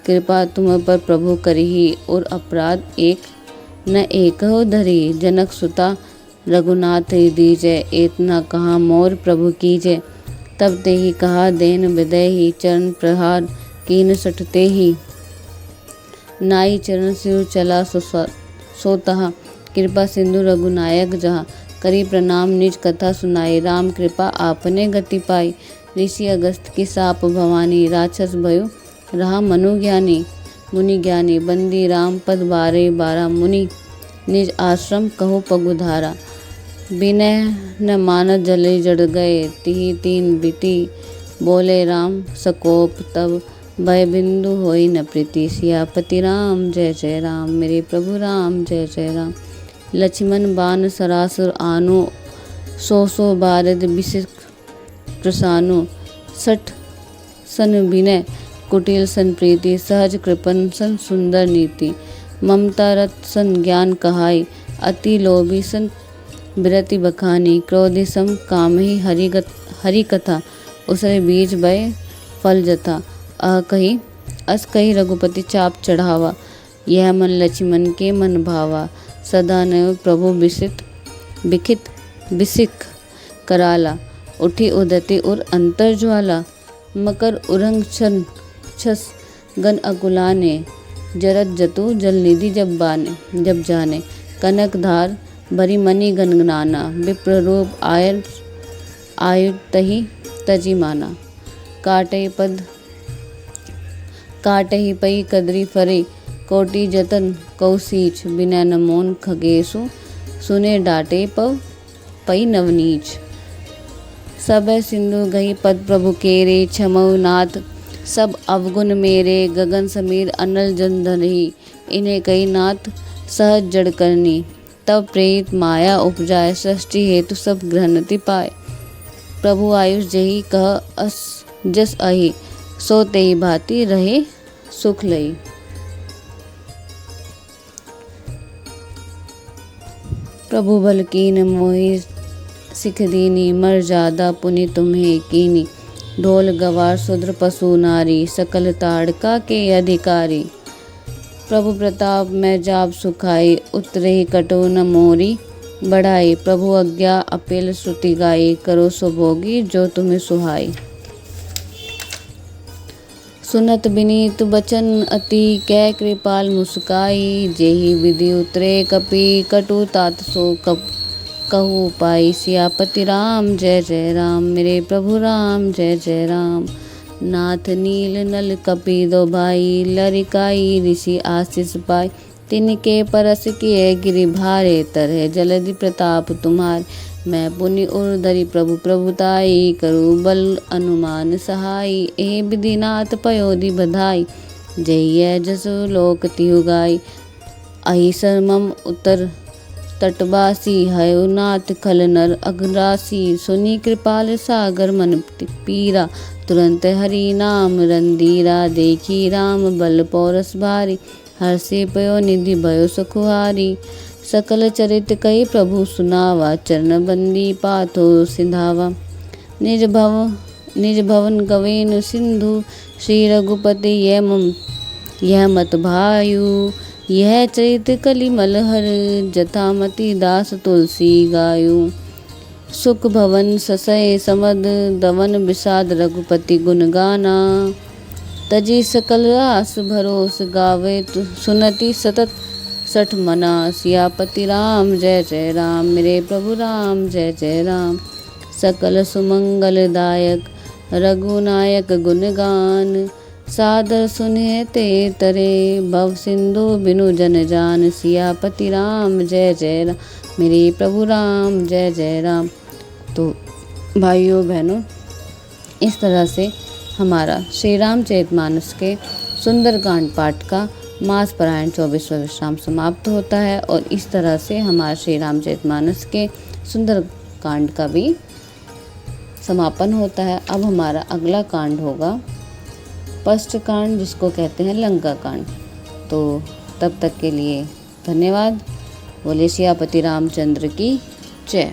A: कृपा तुम पर प्रभु करिही, और अपराध एक न एक हो धरी। जनक सुता रघुनाथ दीजय, एतना कहा मोर प्रभु कीजय। तब ते ही कहा देन विदय ही, चरण प्रहार कीन सटते ही। नाई चरण सिर चला सो तहा, कृपा सिंधु रघुनायक जहाँ। करी प्रणाम निज कथा सुनाई, राम कृपा आपने गति पाई। ऋषि अगस्त की साप भवानी, राक्षस भयो रहा मनु ज्ञानी। मुनि ज्ञानी बंदी राम पद बारे बारा, मुनि निज आश्रम कहो पगुधारा। विनय न मानत जले जड़ गए, तिहि तीन बिति बोले राम सकोप। तब भय बिंदु होई न प्रीति, सियापति राम जय जय राम, मेरे प्रभु राम जय जय राम। लक्ष्मण बान सरासुर आनो, सो बारद बिसिक प्रसानो। सठ सन विनय कुटिल सन प्रीति, सहज कृपन सन सुंदर नीति। ममता रत सन ज्ञान कहाई, अति लोभी सन विरति बखानी। क्रोधि सम कामहि हरि कथा, उसरे बीज भय फल जथा। कही अस कही रघुपति चाप चढ़ावा, यह मन लक्ष्मण के मन भावा। सदा नयो प्रभु बिखित बिसिक कराला, उठी उदति और अंतर ज्वाला। मकर उरंग छस गन अकुलाने, जरत जतु जल निधि जब जाने। कनक धार भरी मणि गनगनाना, विप्र रूप आयु तही तजी माना। काटहि पई कदरी फरे, कोटि जतन कौसीच। बिना न मोन खगेशु, सुने डाटे पई नवनीच। सबय सिंधु गही पद प्रभु केरे, क्षमऊ नाथ सब अवगुण मेरे। गगन समीर अनल जन धरही, इन्हें कही नाथ सहज जड़ करनी। तब प्रेरित माया उपजाए, सृष्टि हेतु सब ग्रहणति पाए। प्रभु आयुष जही कह अस जस अहि, सो तेहि भांति रहे सुख लई। प्रभु बल कीन मोहि सिख दीनी, मर जादा पुनि तुम्हें कीनी। ढोल गवार शूद्र पशु नारी, सकल ताड़का के अधिकारी। प्रभु प्रताप में जाप सुखाई, उतरे कटो न मोरी बढ़ाई। प्रभु आज्ञा अपेल श्रुति गाई, करो सुभोगी जो तुम्हें सुहाई। सुनत बिनीत बचन अति, कै कृपाल मुस्काई। जेहि विधि उतरे कपि, कटु तात सो कहू पाई। सियापति राम जय जय राम, मेरे प्रभु राम जय जय राम। नाथ नील नल कपि दो भाई, लरिकाई ऋषि आशीष पाई। तिनके परस किए गिरि भारे तरह जलधि प्रताप तुम्हारे। मैं पुनि उर्धरि प्रभु प्रभुताई करूँ बल अनुमान सहाई। ए विधिनाथ पयोधि बधाई जय जसु लोक तिहु गाई। अहि सरमम उत्तर तटवासी हयो नाथ खल नर अग्रासी। सुनी कृपाल सागर मन पीरा तुरंत हरि नाम रंदीरा। देखी राम बल पौरस भारी हर्षे पयो निधि भयो सुखुहारी। सकल चरित कई प्रभु सुनावा चरण बंदी पाथो सिंधावा। निज भवन गवेनु सिंधु श्री रघुपति यह मत भायु। यह चरित कलिमल हर जथामति दास तुलसी गायु। सुख भवन ससय समद दवन विषाद रघुपति गुण गाना। तजी सकल आस भरोस गावे सुनति सतत सठ मना। सियापति राम जय जय राम मेरे प्रभु राम जय जय राम। सकल सुमंगल दायक रघुनायक गुण गान। सादर सुने ते तरे भव सिंधु बिनु जन जान। सियापति राम जय जय राम मेरे प्रभु राम जय जय राम। तो भाइयों बहनों, इस तरह से हमारा श्री रामचरितमानस के सुंदरकांड पाठ का मास पारायण 24वां विश्राम समाप्त होता है और इस तरह से हमारा श्री रामचरितमानस के सुंदरकांड का भी समापन होता है। अब हमारा अगला कांड होगा पस्ट कांड, जिसको कहते हैं लंका कांड। तो तब तक के लिए धन्यवाद। बोले सियापति रामचंद्र की जय।